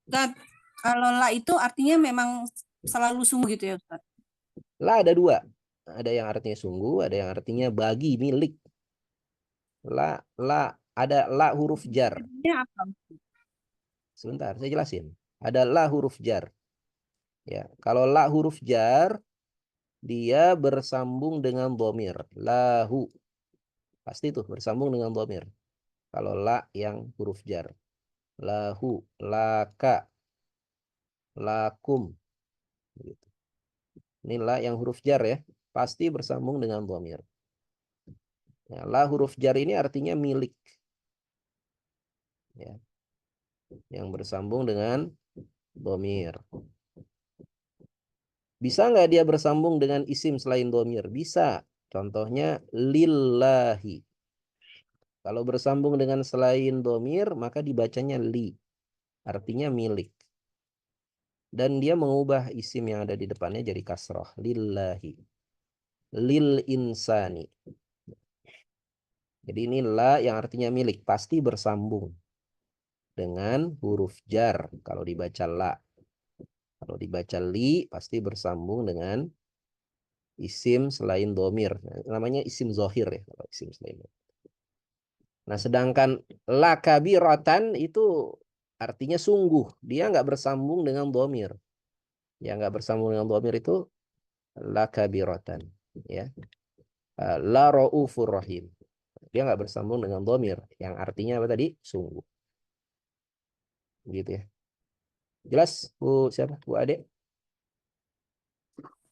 Ustadz, kalau la itu artinya memang selalu sungguh gitu ya Ustadz? La ada 2. Ada yang artinya sungguh, ada yang artinya bagi, milik. La ada la huruf jar. Apa? Sebentar, saya jelasin. Ada la huruf jar. Ya, kalau la huruf jar dia bersambung dengan dhamir. Lahu. Pasti tuh bersambung dengan dhamir. Kalau la yang huruf jar. Lahu, laka, lakum. Begitu. Ini la yang huruf jar ya. Pasti bersambung dengan dhamir. Ya, la huruf jar ini artinya milik. Ya. Yang bersambung dengan dhamir. Bisa nggak dia bersambung dengan isim selain dhamir? Bisa. Contohnya lillahi. Kalau bersambung dengan selain dhamir maka dibacanya li. Artinya milik. Dan dia mengubah isim yang ada di depannya jadi kasroh. Lillahi. Lil insani. Jadi ini la yang artinya milik. Pasti bersambung dengan huruf jar. Kalau dibaca la. Kalau dibaca li pasti bersambung dengan isim selain dhamir. Namanya isim zohir ya. Kalau isim selain dhamir. Nah sedangkan la kabiratan itu artinya sungguh. Dia nggak bersambung dengan dhamir. Yang nggak bersambung dengan dhamir itu la kabiratan. Ya. La raufur rahim. Dia nggak bersambung dengan dhamir yang artinya apa tadi? Sungguh. Gitu ya. Jelas Bu siapa? Bu Ade?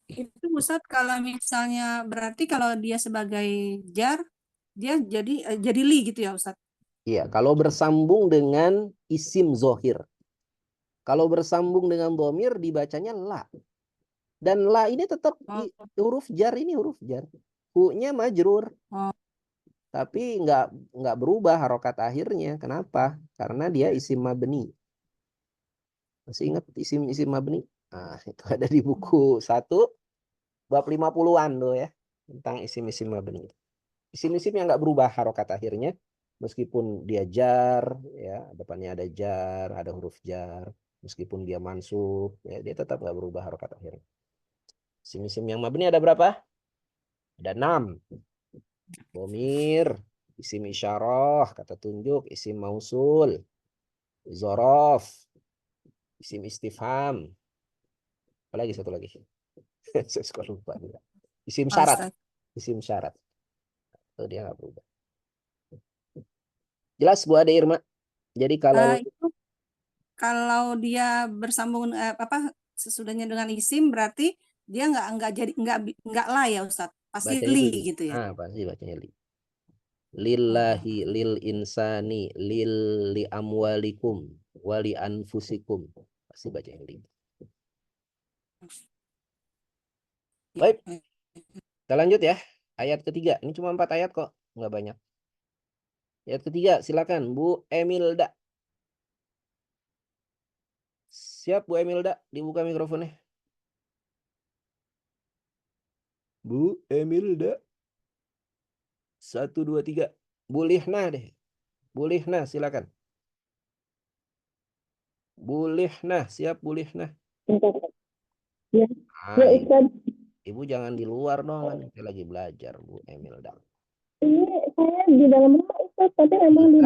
Itu Ustadz kalau misalnya berarti kalau dia sebagai jar, dia jadi li gitu ya Ustadz? Iya, kalau bersambung dengan isim zohir. Kalau bersambung dengan dhamir dibacanya la. Dan la ini tetap Oh, huruf jar, ini huruf jar. Hu-nya majrur. oh, Tapi nggak berubah harokat akhirnya. Kenapa? Karena dia isim mabni. Masih ingat isim-isim mabni? Nah, itu ada di buku 1 bab 50-an tuh ya. Tentang isim-isim mabni. Isim-isim yang nggak berubah harokat akhirnya. Meskipun dia jar, ya depannya ada jar, ada huruf jar. Meskipun dia mansub, ya dia tetap nggak berubah harokat akhirnya. Isim-isim yang mabni ada berapa? Ada 6. Dhamir, isim isyarah, kata tunjuk, isim mausul, zorof, isim istifham. Apalagi satu lagi. Saya suka lupa. Isim syarat. Ustadz. Isim syarat. Itu dia nggak berubah. Jelas Bu Ade Irma? Jadi kalau Itu kalau dia bersambung sesudahnya dengan isim berarti dia nggak lah ya Ustadz, pasti bacanya li. li gitu ya. Pasti bacanya li. Lillahi, lil insani, li amwalikum, wali anfusikum. Pasti bacanya li. Baik, kita lanjut ya. Ayat ketiga. Ini cuma 4 ayat kok. Nggak banyak. Ayat ketiga, silakan Bu Emilda. Siap Bu Emilda, dibuka mikrofonnya. Bu Emilda. 1, 2, 3. Bu Lihna deh. Bu Lihna, silakan. Bu Lihna, siap Bu Lihna. Ya, Ah, Ustaz. Ibu jangan di luar dong, kan kita lagi belajar Bu Emilda. Ini saya di dalam rumah Ustaz, tapi emang di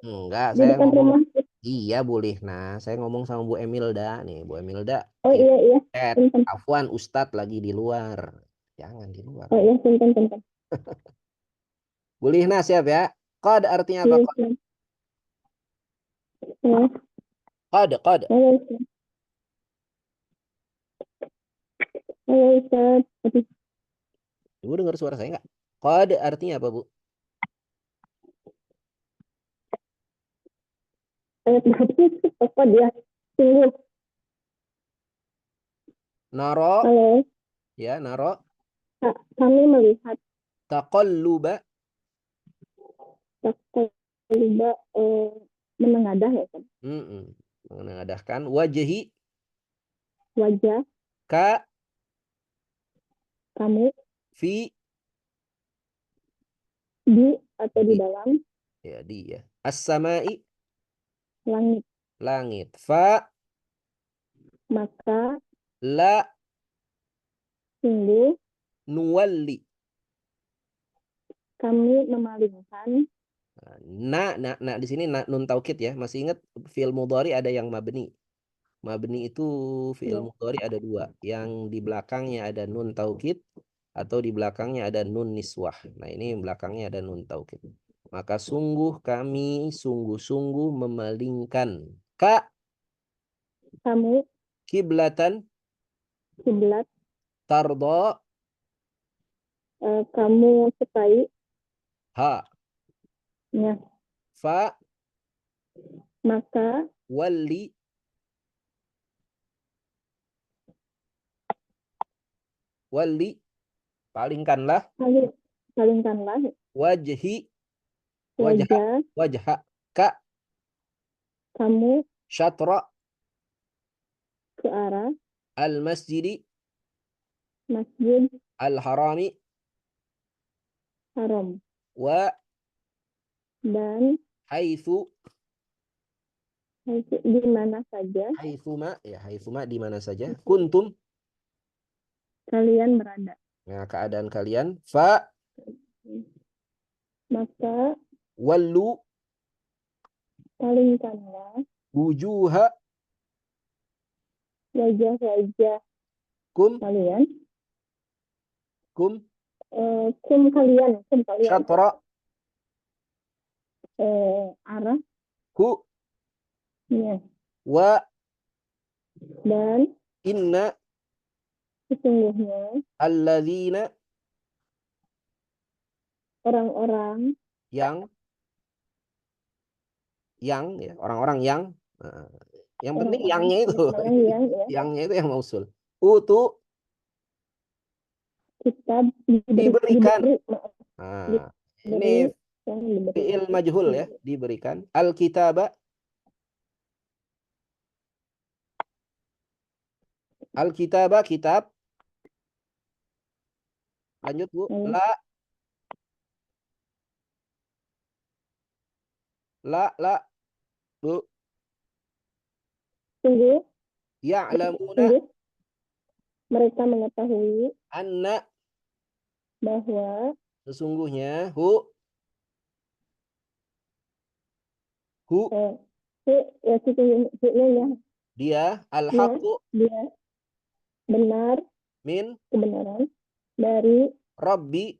Enggak, di saya depan ngomong. rumah. Iya Bu Lihna, saya ngomong sama Bu Emilda nih. Bu Emilda, Oh iya. Punten. Afwan Ustadz lagi di luar. Jangan di luar. Oh iya, punten. Bu Lihna siap ya? Qad artinya apa? Iya, Qad. Ustaz. Ya, Qad. halo Ustaz. Halo Ustaz. Aduh, Ibu dengar suara saya nggak? Qad artinya apa Bu? ayat berapa sih? Apa dia? Tunggu. Naro, Halo. ya naro. Kami melihat Taqalluba, takliba menengadah ya kan? mengadahkan wajhi Wajah ka kamu fi, di atau di Di. dalam ya di ya. As-samai, langit, langit. Fa maka la sungguh nuwalli. kami memalingkan. Nah, di sini nun taukid ya. Masih ingat fi'il mudhari ada yang mabni. Mabni itu fi'il Ya. mudhari ada 2. Yang di belakangnya ada nun taukid atau di belakangnya ada nun niswah. Nah, ini belakangnya ada nun taukid. Maka sungguh kami sungguh-sungguh memalingkan Kamu kiblatan kiblat, tardo kamu sukai ha ya, fa maka walli palingkanlah palingkanlah wajhi wajha wajah ka kamu syatra ke arah al masjidi masjid al harami haram wa dan haitsu di mana saja haitsuma di mana saja kuntum, kalian berada, nah keadaan kalian, fa maka wallu palingkanlah wujuha wajah-wajah kum kalian kum kalian. Syatra Arah. hu Ya. wa Dan inna sesungguhnya alladzina orang-orang yang ya orang-orang yang yang penting yangnya itu orang-orang yang ya yangnya itu yang mausul utu kita diberikan. maaf, Nah, diberi ini yang diberi fi'il majhul ya, diberikan. Alkitaba Alkitaba kitab. Lanjut Bu. La Bu. Sungguh Ya'lamuna mereka mengetahui anna bahwa sesungguhnya ya sesungguhnya ya dia al-haqqu dia benar min kebenaran dari rabbi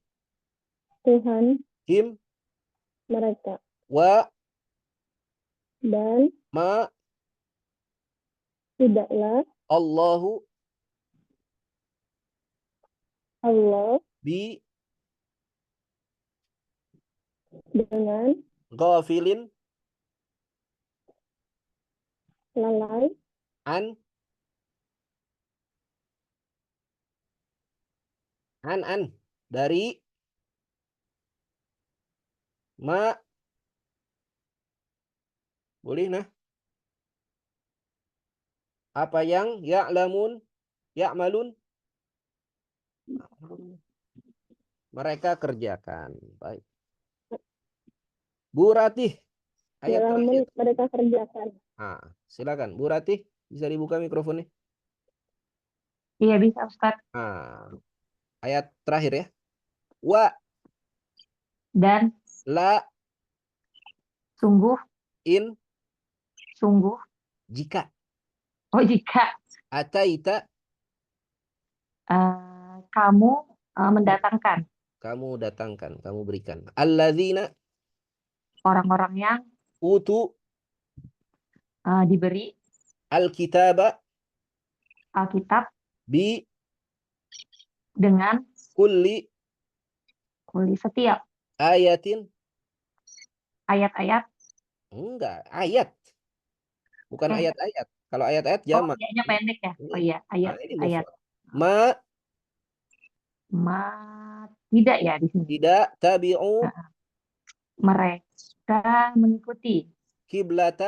Tuhan him mereka wa dan ma tidaklah Allahu Allah bi dengan ghafilin lalai an dari ma boleh nah apa yang ya'lamun ya'malun mereka kerjakan. Baik. Bu Ratih, ayat terakhir. mereka kerjakan. Nah, silakan Bu Ratih, bisa dibuka mikrofonnya. Iya bisa Ustadz. Nah, ayat terakhir ya. Wa Dan la sungguh jika jika ataita kamu mendatangkan kamu datangkan, kamu berikan. Alladzina orang-orang yang utu diberi alkitaba Alkitab bi dengan kulli setiap ayatin. ayat-ayat. Enggak, ayat. Bukan Eh. ayat-ayat. Kalau ayat-ayat Oh, jamak. ayatnya pendek ya. Oh iya, Ini ayat. mufrad. Ma tidak ya di sini. Tidak tabi'u Mereka mengikuti kiblat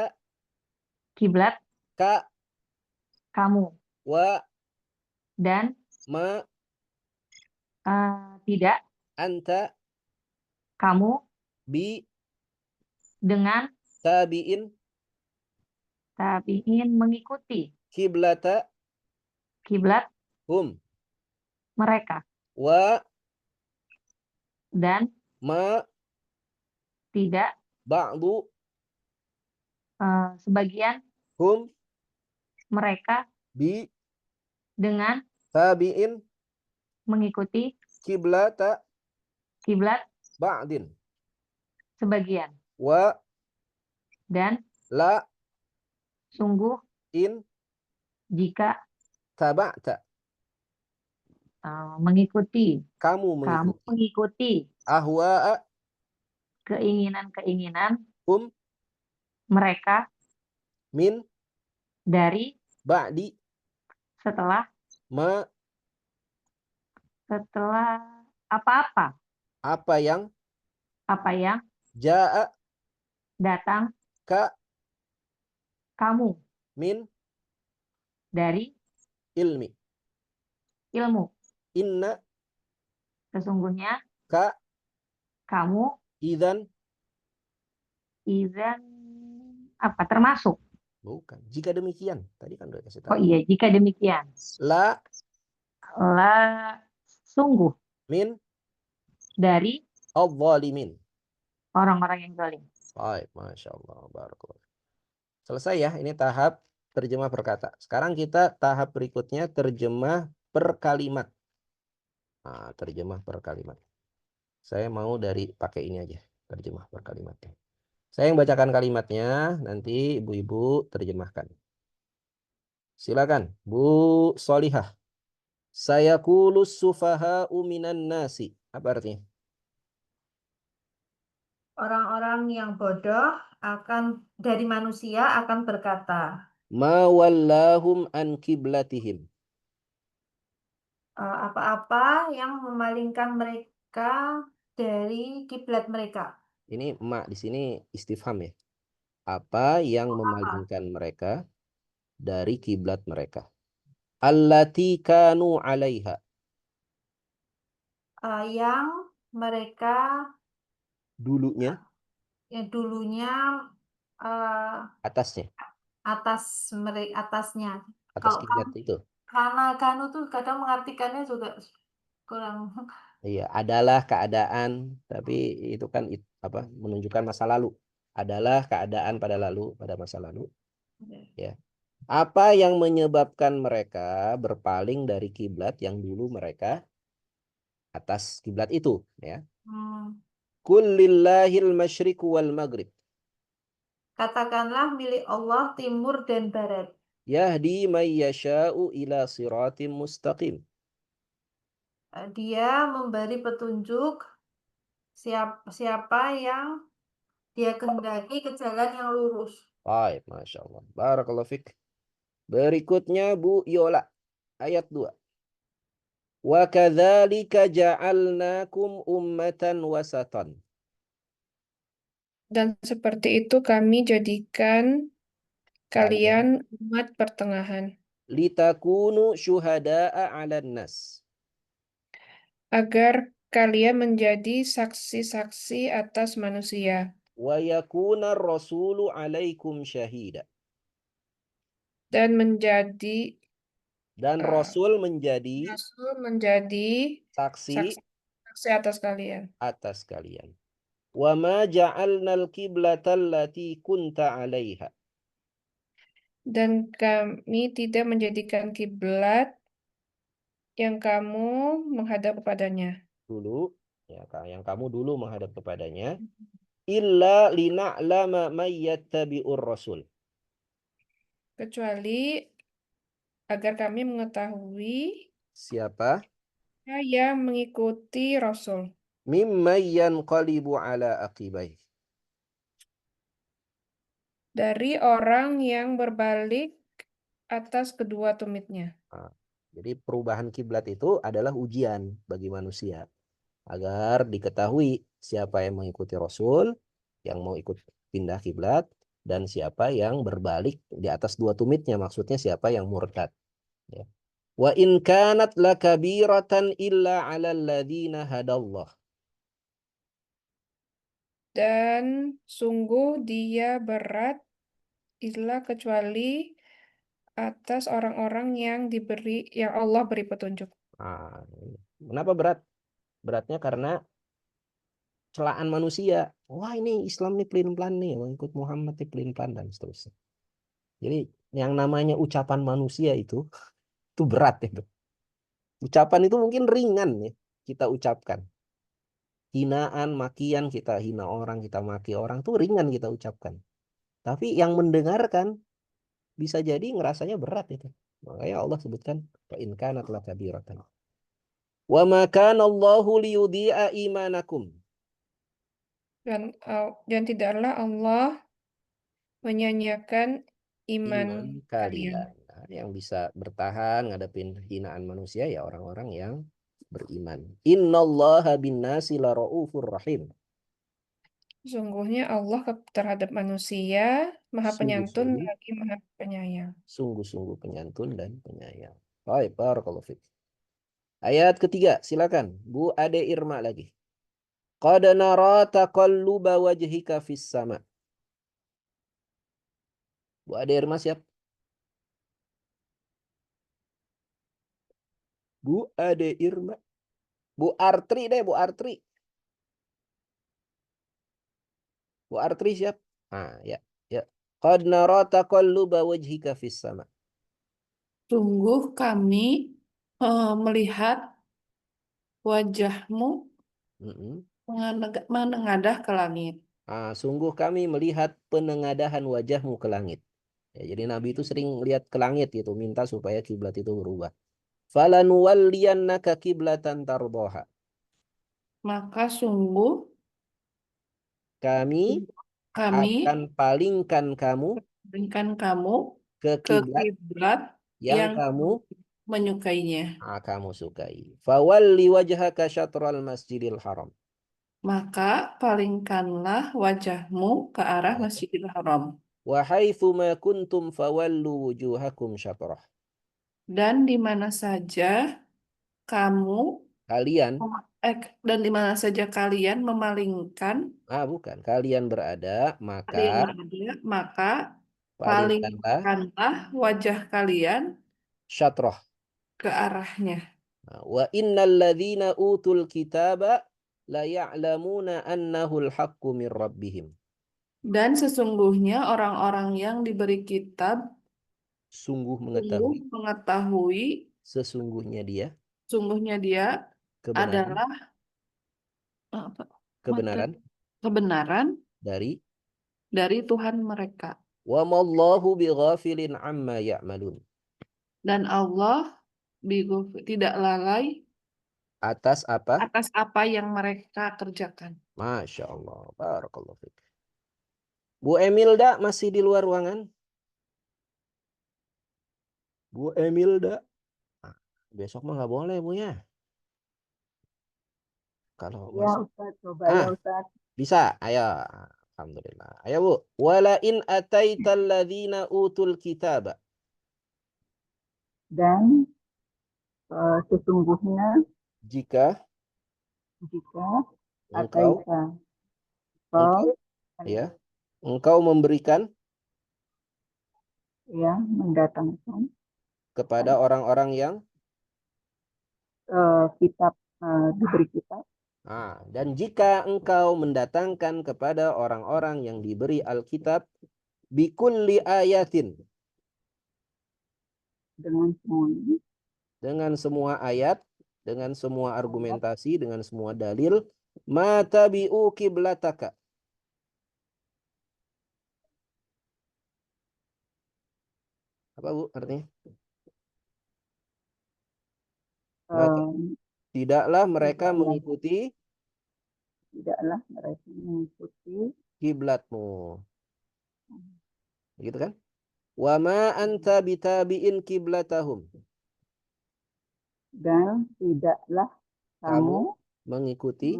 kamu wa dan ma tidak anta kamu bi dengan tabi'in mengikuti kiblat hum mereka wa dan ma tidak ba'du sebagian hum mereka bi dengan tabi'in mengikuti kiblat ba'din sebagian wa dan la sungguh in jika taba'ta kamu mengikuti ahwa'a keinginan hum mereka min dari ba'di setelah ma apa yang ja'a datang ka kamu min dari ilmi ilmu. inna Sesungguhnya ka kamu idzan termasuk. bukan jika demikian tadi kan udah kasih Oh tahu. iya, jika demikian. La Sungguh min dari adh-dhalimin. orang-orang yang zalim. Baik, Masya Allah. Barakallah. Selesai ya, ini tahap terjemah per kata. Sekarang kita tahap berikutnya terjemah per kalimat. Nah, terjemah per kalimat. Saya mau dari pakai ini aja, terjemah per kalimatnya. Saya yang bacakan kalimatnya, nanti ibu-ibu terjemahkan. Silakan, Bu Solihah. Saya kulus sufaha'u minan nasi. Apa artinya? Orang-orang yang bodoh dari manusia akan berkata, Ma wallahum an kiblatihim. apa-apa yang memalingkan mereka dari kiblat mereka. Ini ma di sini istifham ya. Apa yang Apa? memalingkan mereka dari kiblat mereka? Allati kanu 'alaiha. Yang mereka Dulunya, dulunya atasnya, atasnya. atas Kalau kiblat itu. karena kanu tuh kadang mengartikannya juga kurang. Iya, adalah keadaan, tapi itu kan apa? Menunjukkan masa lalu. Adalah keadaan pada masa lalu, ya. Apa yang menyebabkan mereka berpaling dari kiblat yang dulu mereka atas kiblat itu, ya. Hmm. Kullillahil masyriq wal maghrib. Katakanlah milik Allah timur dan barat. Yahdi may yasha'u ila siratim mustaqim. Dia memberi petunjuk siapa yang dia kehendaki ke jalan yang lurus. Baik, Masya Allah. Barakallahu fik. Berikutnya Bu Yola, ayat 2. Wa kadzalika ja'alnakum ummatan wasatan. Dan seperti itu kami jadikan kalian umat pertengahan, Litakunu syuhada'a 'alan nas. agar kalian menjadi saksi-saksi atas manusia. Wa yakuna rasulu 'alaikum syahida. Dan Rasul menjadi Rasul menjadi saksi saksi atas kalian. atas kalian. Wa ma ja'alnal qiblatal lati kunta 'alaiha. Dan kami tidak menjadikan kiblat yang kamu menghadap kepadanya, Dulu, ya, yang kamu dulu menghadap kepadanya. Illa lina'lama may yattabi'ur rasul. kecuali agar kami mengetahui Siapa? yang mengikuti Rasul Mimman yanqalibu ala aqibai. dari orang yang berbalik atas kedua tumitnya. Nah, jadi perubahan kiblat itu adalah ujian bagi manusia agar diketahui siapa yang mengikuti Rasul, yang mau ikut pindah kiblat, dan siapa yang berbalik di atas dua tumitnya, maksudnya siapa yang murtad. Ya. Wa in kanat lakabiratan illa 'alal ladzina hadallah. Dan sungguh dia berat illa kecuali atas orang-orang yang Allah beri petunjuk. Nah, kenapa berat? Beratnya karena celaan manusia. Wah, ini Islam nih pelin-pelan nih, mau ikut Muhammad nih pelin-pelan dan seterusnya. Jadi yang namanya ucapan manusia itu berat itu. Ucapan itu mungkin ringan ya kita ucapkan. Hinaan, makian, kita hina orang, kita maki orang tuh ringan kita ucapkan. Tapi yang mendengarkan bisa jadi ngerasanya berat itu. Makanya Allah sebutkan fa in kanat lakabiratan. Wa ma kana Allahu liyudhi'a imanakum. Dan tidaklah Allah menyanyiakan iman kalian. Kalian. Nah, yang bisa bertahan ngadepin hinaan manusia ya orang-orang yang beriman. Innallaha binnasi lara'ufur rahim. Sungguhnya Allah terhadap manusia Maha Penyantun Sungguh-sungguh, lagi Maha Penyayang. sungguh-sungguh penyantun dan penyayang. Baik, barakallahu fik. Ayat ketiga, silakan. Bu Ade Irma lagi. Qad nara taqalluba wajhika fis sama. Bu Ade Irma siap? Bu Ade Irma. Bu Artri deh, Bu Artri. Bu Artri siap? Ah, ya. Ya. Qad nara taqalluba wajhika fis sama. Sungguh kami melihat wajahmu Mm-mm. menengadah ke langit. Sungguh kami melihat penengadahan wajahmu ke langit. Ya, jadi Nabi itu sering lihat ke langit gitu, minta supaya kiblat itu berubah. Falanuwalliyannaka kiblatan tardoha. Maka sungguh Kami kami akan palingkan kamu berikan kamu ke ke kiblat kiblat yang yang kamu menyukainya. kamu sukai. Fawalli wajhaka syatral masjidil haram. Maka palingkanlah wajahmu ke arah Masjidil Haram. Wa haitsu ma kuntum fawallu wujuhakum syatrah. Dan di mana saja kamu Kalian, dan di mana saja kalian memalingkan bukan, kalian berada, maka maka palingkanlah palingkanlah wajah kalian syatrah. ke arahnya. Wa innal ladzina utul kitaba la ya'lamuna annahu al-haqqu min rabbihim. Dan sesungguhnya orang-orang yang diberi kitab Sungguh mengetahui sesungguhnya dia kebenaran adalah kebenaran dari Tuhan mereka. wa mallahu bighafilin amma ya'malun. Dan Allah tidak lalai Atas apa yang mereka kerjakan. Masya Allah. Barakallahu fiik. Bu Emilda masih di luar ruangan? Bu Emilda. Besok mah nggak boleh, Bu ya. Kalau Ya masih Ustaz, coba ya Ustaz. bisa. Ayo. Alhamdulillah. Ayo Bu. Wala in ataital ladzina utul kitaba. Dan sesungguhnya Jika engkau memberikan mendatangkan kepada orang-orang yang kitab diberi kitab, dan jika engkau mendatangkan kepada orang-orang yang diberi Alkitab bikulli ayatin, dengan semua ayat, dengan semua argumentasi, dengan semua dalil, matabi'u kiblataka, apa Bu artinya? Tidaklah mereka mengikuti kiblatmu. Begitu kan? Wa ma anta bitabi'in kiblatahum. dan tidaklah kamu mengikuti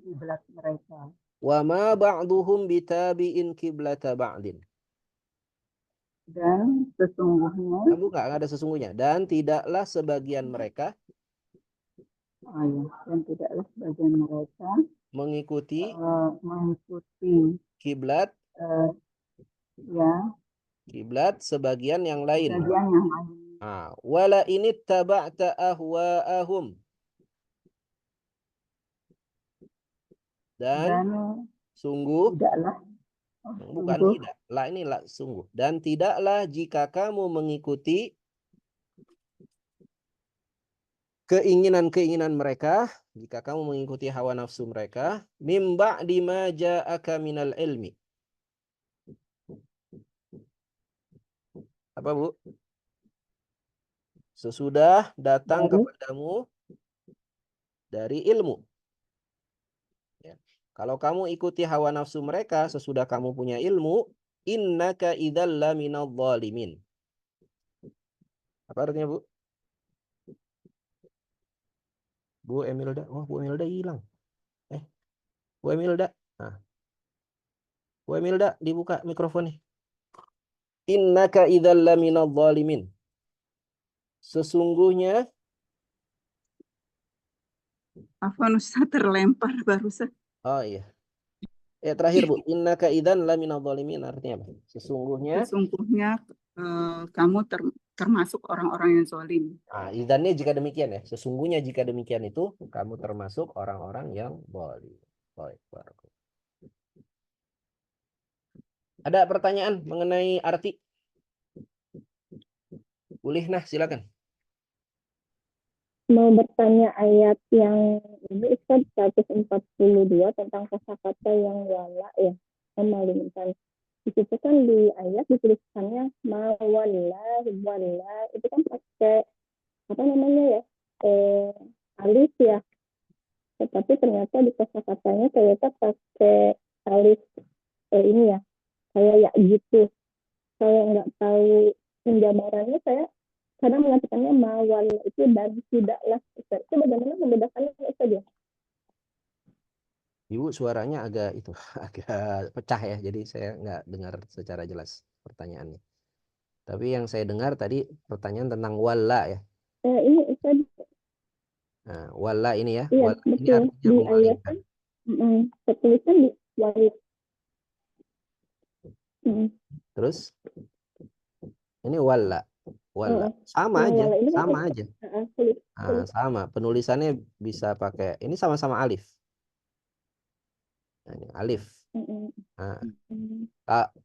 kiblat mereka. Wa ma ba'duhum bitabi'in kiblata ba'din. Dan sesungguhnya Bukan, ada sesungguhnya. Dan tidaklah sebagian mereka mengikuti kiblat kiblat sebagian yang lain. Wala ini taba'ta ahwa'ahum. Dan sungguh bukan tidak. La ini la sungguh. Dan tidaklah jika kamu mengikuti keinginan-keinginan mereka, jika kamu mengikuti hawa nafsu mereka, mim ba'di ma ja'aka minal ilmi. Apa Bu? Sesudah datang kepadamu dari ilmu. Ya. Kalau kamu ikuti hawa nafsu mereka sesudah kamu punya ilmu, innaka idzal laminadh dhalimin. Apa artinya Bu? Bu Emilda, Bu Emilda hilang. Bu Emilda. Bu Emilda dibuka mikrofonnya. Innaka idzal laminadh dhalimin. Sesungguhnya Ustaz terlempar barusan. Oh iya. Terakhir Bu, innaka idzan laminadh dhalimin artinya apa? Sesungguhnya kamu termasuk orang-orang yang zalim. Idzannya jika demikian ya. Sesungguhnya jika demikian itu kamu termasuk orang-orang yang zalim. Baik, barakallahu. Ada pertanyaan mengenai arti? Boleh, nah silakan. mau bertanya ayat yang ini Ustaz 142 tentang kosakata yang wala ya, memalukan. Di situ kan di ayat dituliskannya mawalla, walla, itu kan pakai apa namanya ya, alif ya. Tetapi ternyata di kosakatanya ternyata pakai alif ini ya, kayak ya gitu. Saya nggak tahu penjabarannya, saya kadang mengatakannya mawal itu dan tidaklah. Ustaz. Itu bagaimana membedakannya Ustaz ya? Ibu suaranya agak itu agak pecah ya, jadi saya nggak dengar secara jelas pertanyaannya. Tapi yang saya dengar tadi pertanyaan tentang walla ya. Ini Ustaz, Nah, walla ini ya, iya walla ini betul artinya di ayat memalingkan. tertuliskan di wal. Terus ini walla, walla sama aja, Wala ini kan sama aja. Nah, sama penulisannya bisa pakai ini sama-sama alif. Nah, ini alif. Nah,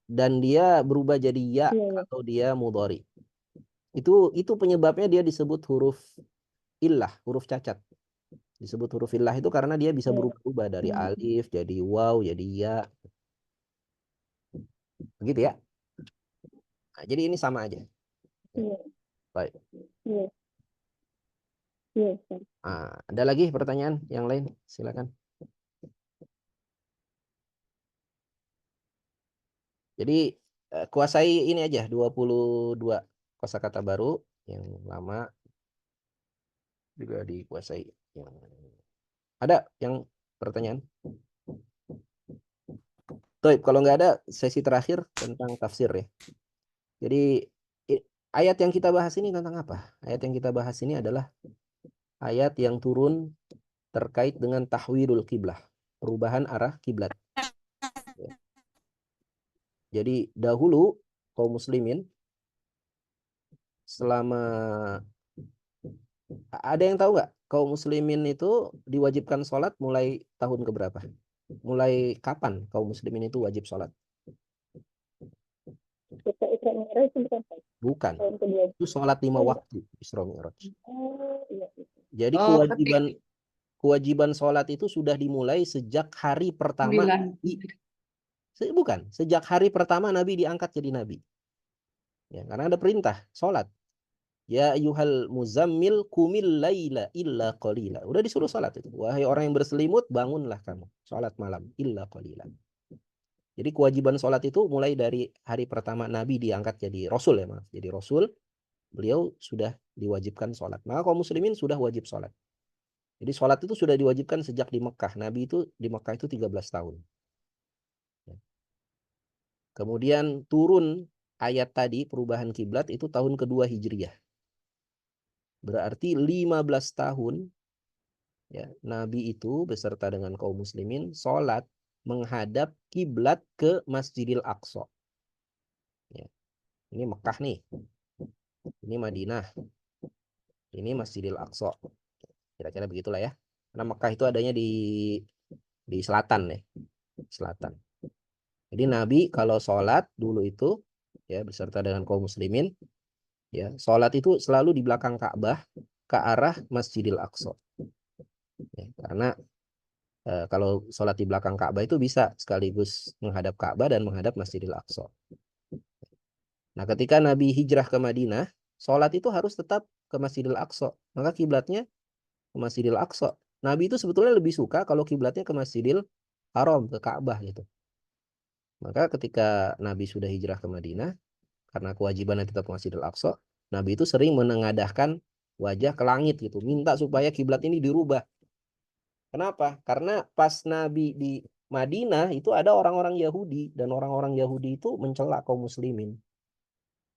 dan dia berubah jadi ya kalau dia mudhari. Itu penyebabnya dia disebut huruf illah, huruf cacat. Disebut huruf illah itu karena dia bisa berubah dari alif jadi waw jadi ya. Begitu ya. Nah, jadi ini sama aja. Baik. Ada lagi pertanyaan yang lain? Silakan. Jadi kuasai ini aja 22 kosakata baru, yang lama juga dikuasai. Ada yang pertanyaan? Baik, kalau nggak ada sesi terakhir tentang tafsir ya. Jadi ayat yang kita bahas ini tentang apa? Ayat yang kita bahas ini adalah ayat yang turun terkait dengan tahwilul kiblah, perubahan arah kiblat. Jadi dahulu kaum muslimin selama ada yang tahu nggak kaum muslimin itu diwajibkan sholat mulai tahun keberapa? Mulai kapan kaum muslimin itu wajib sholat? Bukan. Itu sholat 5 waktu Isra Mi'raj. Jadi kewajiban sholat itu sudah dimulai sejak hari pertama bukan, sejak hari pertama Nabi diangkat jadi Nabi. Ya, karena ada perintah sholat. Ya ayyuhal muzammil kumil laila illa qalila. Udah disuruh sholat itu. Wahai orang yang berselimut, bangunlah kamu. Sholat malam illa qalila. Jadi kewajiban sholat itu mulai dari hari pertama Nabi diangkat jadi Rasul ya, maaf. Jadi Rasul, beliau sudah diwajibkan sholat. Maka kaum muslimin sudah wajib sholat. Jadi sholat itu sudah diwajibkan sejak di Mekah. Nabi itu di Mekah itu 13 tahun. Kemudian turun ayat tadi perubahan kiblat itu tahun kedua Hijriyah. Berarti 15 tahun ya, Nabi itu beserta dengan kaum muslimin sholat menghadap kiblat ke Masjidil Aqsa. Ya. Ini Mekah nih. Ini Madinah. Ini Masjidil Aqsa. Kira-kira begitulah ya. Karena Mekah itu adanya di selatan ya. Selatan. Jadi Nabi kalau sholat dulu itu ya beserta dengan kaum muslimin ya, sholat itu selalu di belakang Ka'bah ke arah Masjidil Aqsa. Ya, karena kalau sholat di belakang Ka'bah itu bisa sekaligus menghadap Ka'bah dan menghadap Masjidil Aqsa. Nah, ketika Nabi hijrah ke Madinah, sholat itu harus tetap ke Masjidil Aqsa. Maka kiblatnya ke Masjidil Aqsa. Nabi itu sebetulnya lebih suka kalau kiblatnya ke Masjidil Haram, ke Ka'bah gitu. Maka ketika Nabi sudah hijrah ke Madinah, karena kewajibannya tetap ke Masjidil Aqsa, Nabi itu sering menengadahkan wajah ke langit gitu, minta supaya kiblat ini dirubah. Kenapa? Karena pas Nabi di Madinah itu ada orang-orang Yahudi, dan orang-orang Yahudi itu mencela kaum muslimin.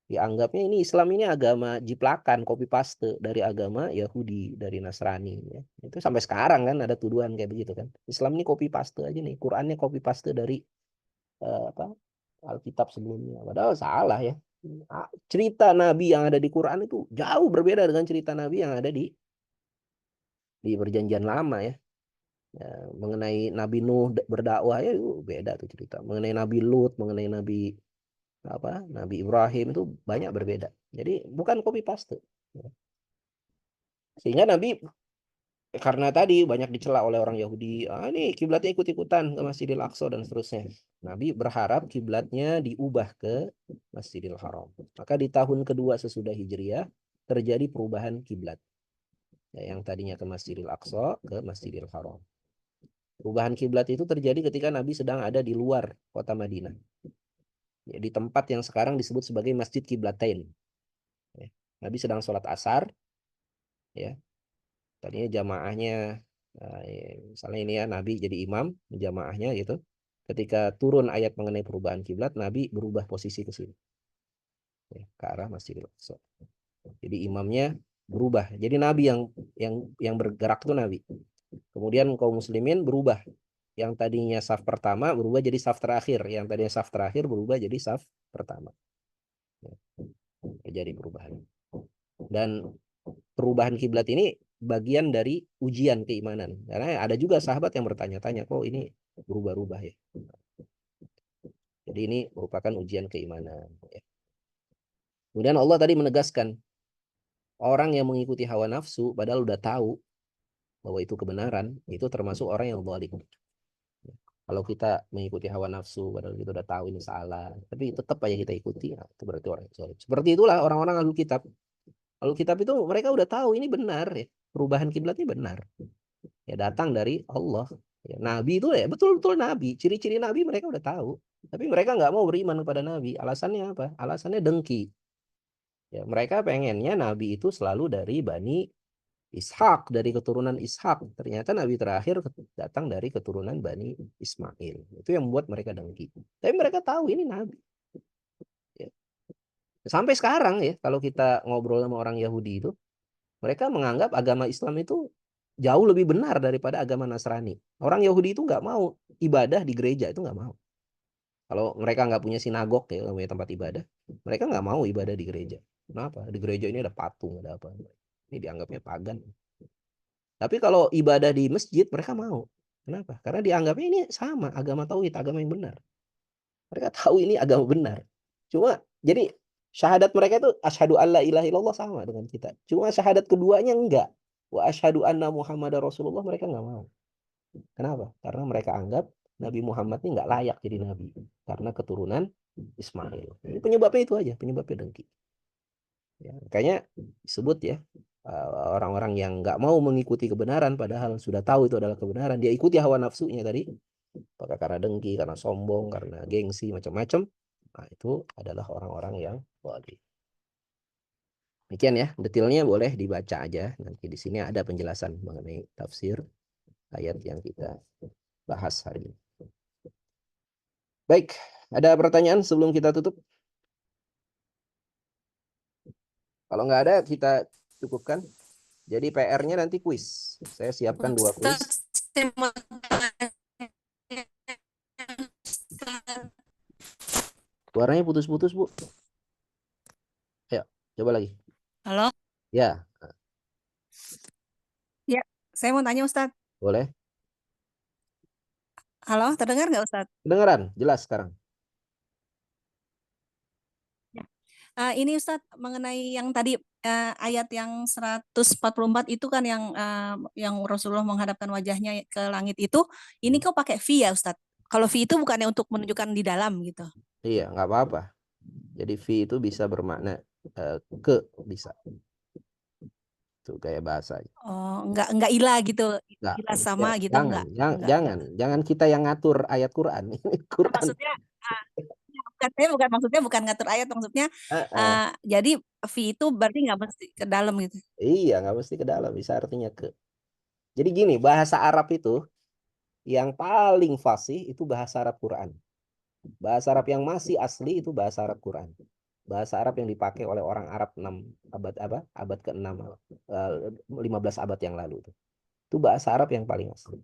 Dianggapnya ini Islam ini agama jiplakan, copy paste dari agama Yahudi, dari Nasrani ya. Itu sampai sekarang kan ada tuduhan kayak begitu kan. Islam ini copy paste aja nih, Qurannya copy paste dari Alkitab sebelumnya. Padahal salah ya. Cerita Nabi yang ada di Quran itu jauh berbeda dengan cerita Nabi yang ada di Perjanjian Lama ya. Mengenai Nabi Nuh berdakwah ya itu beda tuh cerita. Mengenai Nabi Lut, mengenai Nabi Ibrahim itu banyak berbeda. Jadi bukan copy paste. Sehingga Nabi karena tadi banyak dicela oleh orang Yahudi, ini kiblatnya ikut-ikutan ke Masjidil Aqsa dan seterusnya. Nabi berharap kiblatnya diubah ke Masjidil Haram. Maka di tahun kedua sesudah Hijriah terjadi perubahan kiblat. Ya, yang tadinya ke Masjidil Aqsa ke Masjidil Haram. Perubahan kiblat itu terjadi ketika Nabi sedang ada di luar kota Madinah. Ya, di tempat yang sekarang disebut sebagai Masjid Kiblatain. Ya, Nabi sedang sholat asar, ya. Tadinya jamaahnya, misalnya ini ya, Nabi jadi imam jamaahnya gitu. Ketika turun ayat mengenai perubahan kiblat, Nabi berubah posisi ke sini, ya, ke arah Masjidil Aqsa. Jadi imamnya berubah. Jadi Nabi yang bergerak itu Nabi. Kemudian kaum muslimin berubah. Yang tadinya saf pertama berubah jadi saf terakhir. Yang tadinya saf terakhir berubah jadi saf pertama. Terjadi perubahan. Dan perubahan kiblat ini bagian dari ujian keimanan. Karena ada juga sahabat yang bertanya-tanya, kok ini berubah-ubah ya. Jadi ini merupakan ujian keimanan. Ya. Kemudian Allah tadi menegaskan, orang yang mengikuti hawa nafsu, padahal udah tahu bahwa itu kebenaran, itu termasuk orang yang zalim. Kalau kita mengikuti hawa nafsu, padahal kita udah tahu ini salah, tapi tetap aja kita ikuti, nah, itu berarti orang yang zalim. Seperti itulah orang-orang Ahlul Kitab. Ahlul Kitab itu mereka udah tahu ini benar ya. Perubahan kiblat ini benar. Ya datang dari Allah. Ya, Nabi itu ya betul-betul Nabi. Ciri-ciri Nabi mereka udah tahu. Tapi mereka nggak mau beriman kepada Nabi. Alasannya apa? Alasannya dengki. Ya, mereka pengennya Nabi itu selalu dari Bani Ishak, dari keturunan Ishak. Ternyata Nabi terakhir datang dari keturunan Bani Ismail. Itu yang membuat mereka dengki. Tapi mereka tahu ini Nabi. Ya. Sampai sekarang ya, kalau kita ngobrol sama orang Yahudi itu, mereka menganggap agama Islam itu jauh lebih benar daripada agama Nasrani. Orang Yahudi itu nggak mau ibadah di gereja, itu nggak mau. Kalau mereka nggak punya sinagog ya, nggak punya tempat ibadah, mereka nggak mau ibadah di gereja. Kenapa? Di gereja ini ada patung, ada apa? Ini dianggapnya pagan. Tapi kalau ibadah di masjid, mereka mau. Kenapa? Karena dianggapnya ini sama, agama tauhid, agama yang benar. Mereka tahu ini agama benar. Cuma, jadi syahadat mereka itu asyhadu alla ilaha illallah sama dengan kita. Cuma syahadat keduanya enggak. Wa asyhadu anna Muhammadar Rasulullah mereka enggak mau. Kenapa? Karena mereka anggap Nabi Muhammad ini enggak layak jadi nabi karena keturunan Ismail. Ini penyebabnya itu aja, penyebabnya dengki. Ya, makanya disebut ya orang-orang yang enggak mau mengikuti kebenaran padahal sudah tahu itu adalah kebenaran, dia ikuti hawa nafsunya tadi. Apakah karena dengki, karena sombong, karena gengsi, macam-macam. Nah, itu adalah orang-orang yang zalim. Demikian ya, detailnya boleh dibaca aja. Nanti di sini ada penjelasan mengenai tafsir ayat yang kita bahas hari ini. Baik, ada pertanyaan sebelum kita tutup? Kalau nggak ada, kita cukupkan. Jadi PR-nya nanti kuis. Saya siapkan 2 kuis. Suaranya putus-putus, Bu. Ayo, coba lagi. Halo? Ya. Ya, saya mau tanya Ustadz. Boleh. Halo, terdengar nggak Ustadz? Kedengeran, jelas sekarang. Ini Ustadz mengenai yang tadi ayat yang 144 itu kan yang Rasulullah menghadapkan wajahnya ke langit itu, ini kok pakai fi ya Ustadz? Kalau fi itu bukannya untuk menunjukkan di dalam gitu? Iya, nggak apa-apa. Jadi fi itu bisa bermakna ke, bisa. Itu kayak bahasa. Oh, enggak ilah gitu, Nggak, ilah sama ya, gitu enggak? jangan kita yang ngatur ayat Quran. Ini Quran. Maksudnya bukan ngatur ayat, maksudnya jadi fi itu berarti nggak mesti ke dalam gitu. Iya, nggak mesti ke dalam, bisa artinya ke. Jadi gini, bahasa Arab itu yang paling fasih itu bahasa Arab Quran. Bahasa Arab yang masih asli itu bahasa Arab Quran. Bahasa Arab yang dipakai oleh orang Arab abad ke-6, 15 abad yang lalu itu. Itu bahasa Arab yang paling asli.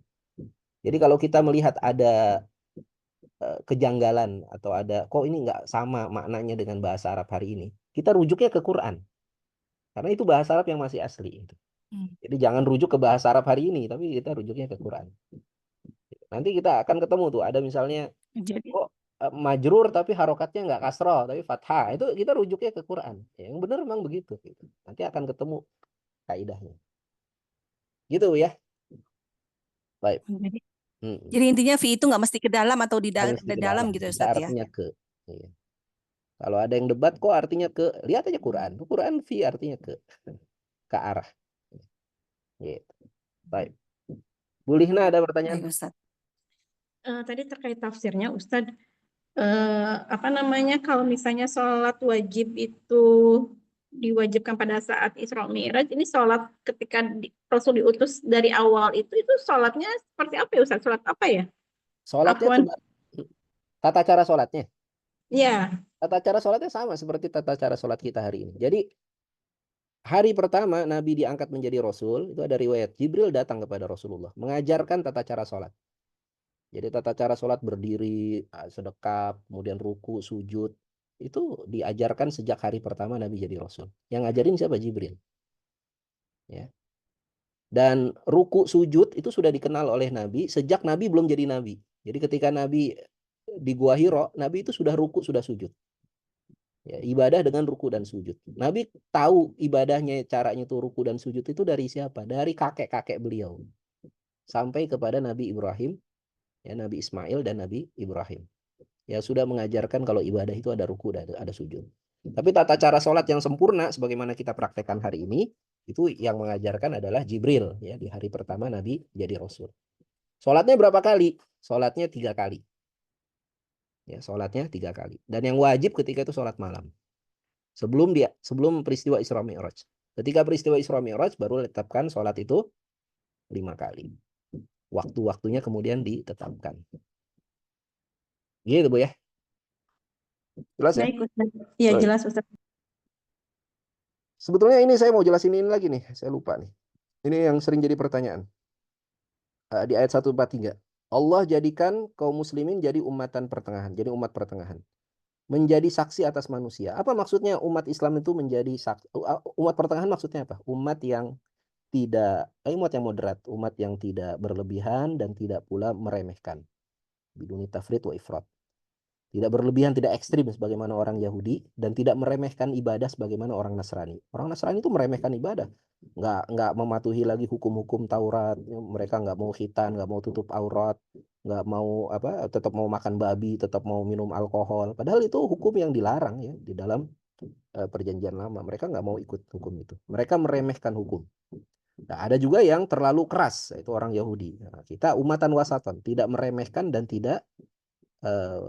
Jadi kalau kita melihat ada kejanggalan atau ada kok ini nggak sama maknanya dengan bahasa Arab hari ini, kita rujuknya ke Quran. Karena itu bahasa Arab yang masih asli itu. Jadi jangan rujuk ke bahasa Arab hari ini, tapi kita rujuknya ke Quran. Nanti kita akan ketemu tuh ada misalnya kok majrur tapi harokatnya nggak kasroh tapi fathah, itu kita rujuknya ke Quran. Yang benar memang begitu. Nanti akan ketemu kaidahnya. Gitu ya. Baik. Jadi intinya fi itu nggak mesti ke dalam atau di Mesti ke dalam dalam. gitu ya Bisa Ustadz ya. artinya ke. Iya. Kalau ada yang debat kok artinya ke, lihat aja Quran. Quran fi artinya ke arah. Gitu. Baik. Bu Lihna ada pertanyaan? Baik Ustadz. Tadi terkait tafsirnya Ustadz, apa namanya kalau misalnya sholat wajib itu diwajibkan pada saat Isra Mi'raj, ini sholat ketika Rasul diutus dari awal itu sholatnya seperti apa ya Ustadz? Sholat apa ya? Sholatnya Afwan. coba tata cara sholatnya. Ya. Tata cara sholatnya sama seperti tata cara sholat kita hari ini. Jadi hari pertama Nabi diangkat menjadi Rasul, itu ada riwayat Jibril datang kepada Rasulullah mengajarkan tata cara sholat. Jadi tata cara sholat berdiri, sedekap, kemudian ruku, sujud, itu diajarkan sejak hari pertama Nabi jadi Rasul. Yang ngajarin siapa? Jibril. Ya. Dan ruku, sujud itu sudah dikenal oleh Nabi sejak Nabi belum jadi Nabi. Jadi ketika Nabi di Gua Hiro, Nabi itu sudah ruku, sudah sujud. Ya, ibadah dengan ruku dan sujud. Nabi tahu ibadahnya, caranya itu ruku dan sujud itu dari siapa? Dari kakek-kakek beliau. Sampai kepada Nabi Ibrahim, ya, Nabi Ismail dan Nabi Ibrahim. Ya sudah mengajarkan kalau ibadah itu ada ruku dan ada sujud. Tapi tata cara sholat yang sempurna sebagaimana kita praktekkan hari ini, itu yang mengajarkan adalah Jibril. Ya, di hari pertama Nabi jadi Rasul. Sholatnya berapa kali? Sholatnya 3 kali. Ya, sholatnya 3 kali. Dan yang wajib ketika itu sholat malam. Sebelum peristiwa Isra Mi'raj. Ketika peristiwa Isra Mi'raj baru ditetapkan sholat itu 5 kali. Waktu-waktunya kemudian ditetapkan. Gitu Bu ya. Jelas ya? Baik Ustaz. Iya jelas Ustaz. Sebetulnya ini saya mau jelasin ini lagi nih. Saya lupa nih. Ini yang sering jadi pertanyaan. Di ayat 143. Allah jadikan kaum muslimin jadi umatan pertengahan. Jadi umat pertengahan. Menjadi saksi atas manusia. Apa maksudnya umat Islam itu menjadi saksi? Umat pertengahan maksudnya apa? Umat yang umat yang moderat, umat yang tidak berlebihan dan tidak pula meremehkan. Biduni tafrit wa ifrat. Tidak berlebihan, tidak ekstrim sebagaimana orang Yahudi, dan tidak meremehkan ibadah sebagaimana orang Nasrani. Orang Nasrani itu meremehkan ibadah, nggak mematuhi lagi hukum-hukum Taurat. Mereka nggak mau khitan, nggak mau tutup aurat, nggak mau tetap mau makan babi, tetap mau minum alkohol. Padahal itu hukum yang dilarang ya di dalam perjanjian lama. Mereka nggak mau ikut hukum itu. Mereka meremehkan hukum. Nah, ada juga yang terlalu keras, itu orang Yahudi. Nah, kita umatan wasatan, tidak meremehkan dan tidak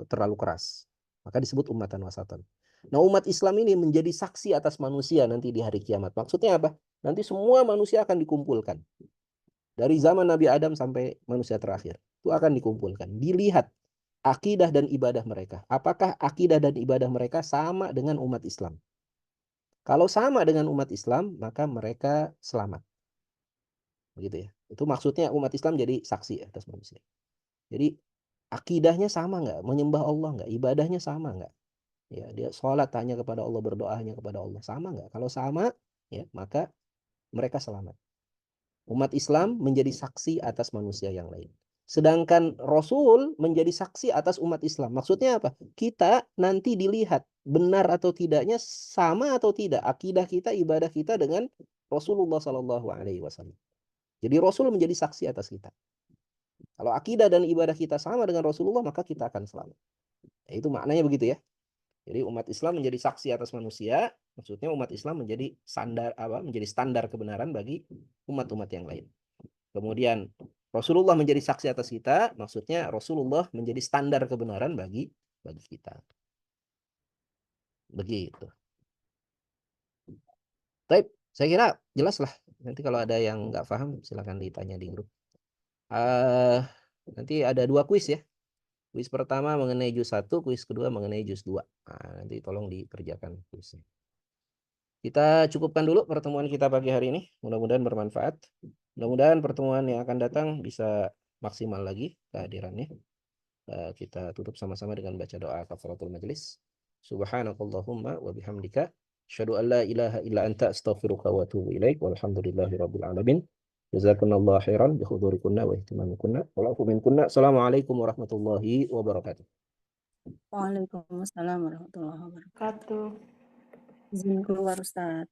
terlalu keras. Maka disebut umatan wasatan. Nah, umat Islam ini menjadi saksi atas manusia nanti di hari kiamat. Maksudnya apa? Nanti semua manusia akan dikumpulkan. Dari zaman Nabi Adam sampai manusia terakhir. Itu akan dikumpulkan. Dilihat akidah dan ibadah mereka. Apakah akidah dan ibadah mereka sama dengan umat Islam? Kalau sama dengan umat Islam, maka mereka selamat. Begitu ya. Itu maksudnya umat Islam jadi saksi atas manusia. Jadi akidahnya sama nggak? Menyembah Allah nggak? Ibadahnya sama nggak? Ya, dia sholat hanya kepada Allah, berdoa hanya kepada Allah. Sama nggak? Kalau sama, ya maka mereka selamat. Umat Islam menjadi saksi atas manusia yang lain. Sedangkan Rasul menjadi saksi atas umat Islam. Maksudnya apa? Kita nanti dilihat benar atau tidaknya, sama atau tidak akidah kita, ibadah kita dengan Rasulullah SAW. Jadi Rasul menjadi saksi atas kita. Kalau akidah dan ibadah kita sama dengan Rasulullah, maka kita akan selamat. Nah, itu maknanya begitu ya. Jadi umat Islam menjadi saksi atas manusia, maksudnya umat Islam menjadi standar kebenaran bagi umat-umat yang lain. Kemudian Rasulullah menjadi saksi atas kita, maksudnya Rasulullah menjadi standar kebenaran bagi kita. Begitu. Baik, saya kira jelas lah. Nanti kalau ada yang nggak paham, silakan ditanya di grup. Nanti ada 2 kuis ya. Kuis pertama mengenai juz 1, kuis kedua mengenai juz 2. Nah, nanti tolong dikerjakan kuisnya. Kita cukupkan dulu pertemuan kita pagi hari ini. Mudah-mudahan bermanfaat. Mudah-mudahan pertemuan yang akan datang bisa maksimal lagi kehadirannya. Kita tutup sama-sama dengan baca doa kafaratul majelis. Subhanakallahumma wa bihamdika asyhadu an la ilaha illa anta astaghfiruka wa atubu ilaik. Walhamdulillahirabbil alamin. Jazakumullahu khairan bi hudurikunna wa ihtimamikunna. Wallahu minkunna. Assalamualaikum warahmatullahi wabarakatuh. Waalaikumsalam warahmatullahi wabarakatuh. Katuh. Izin keluar Ustaz.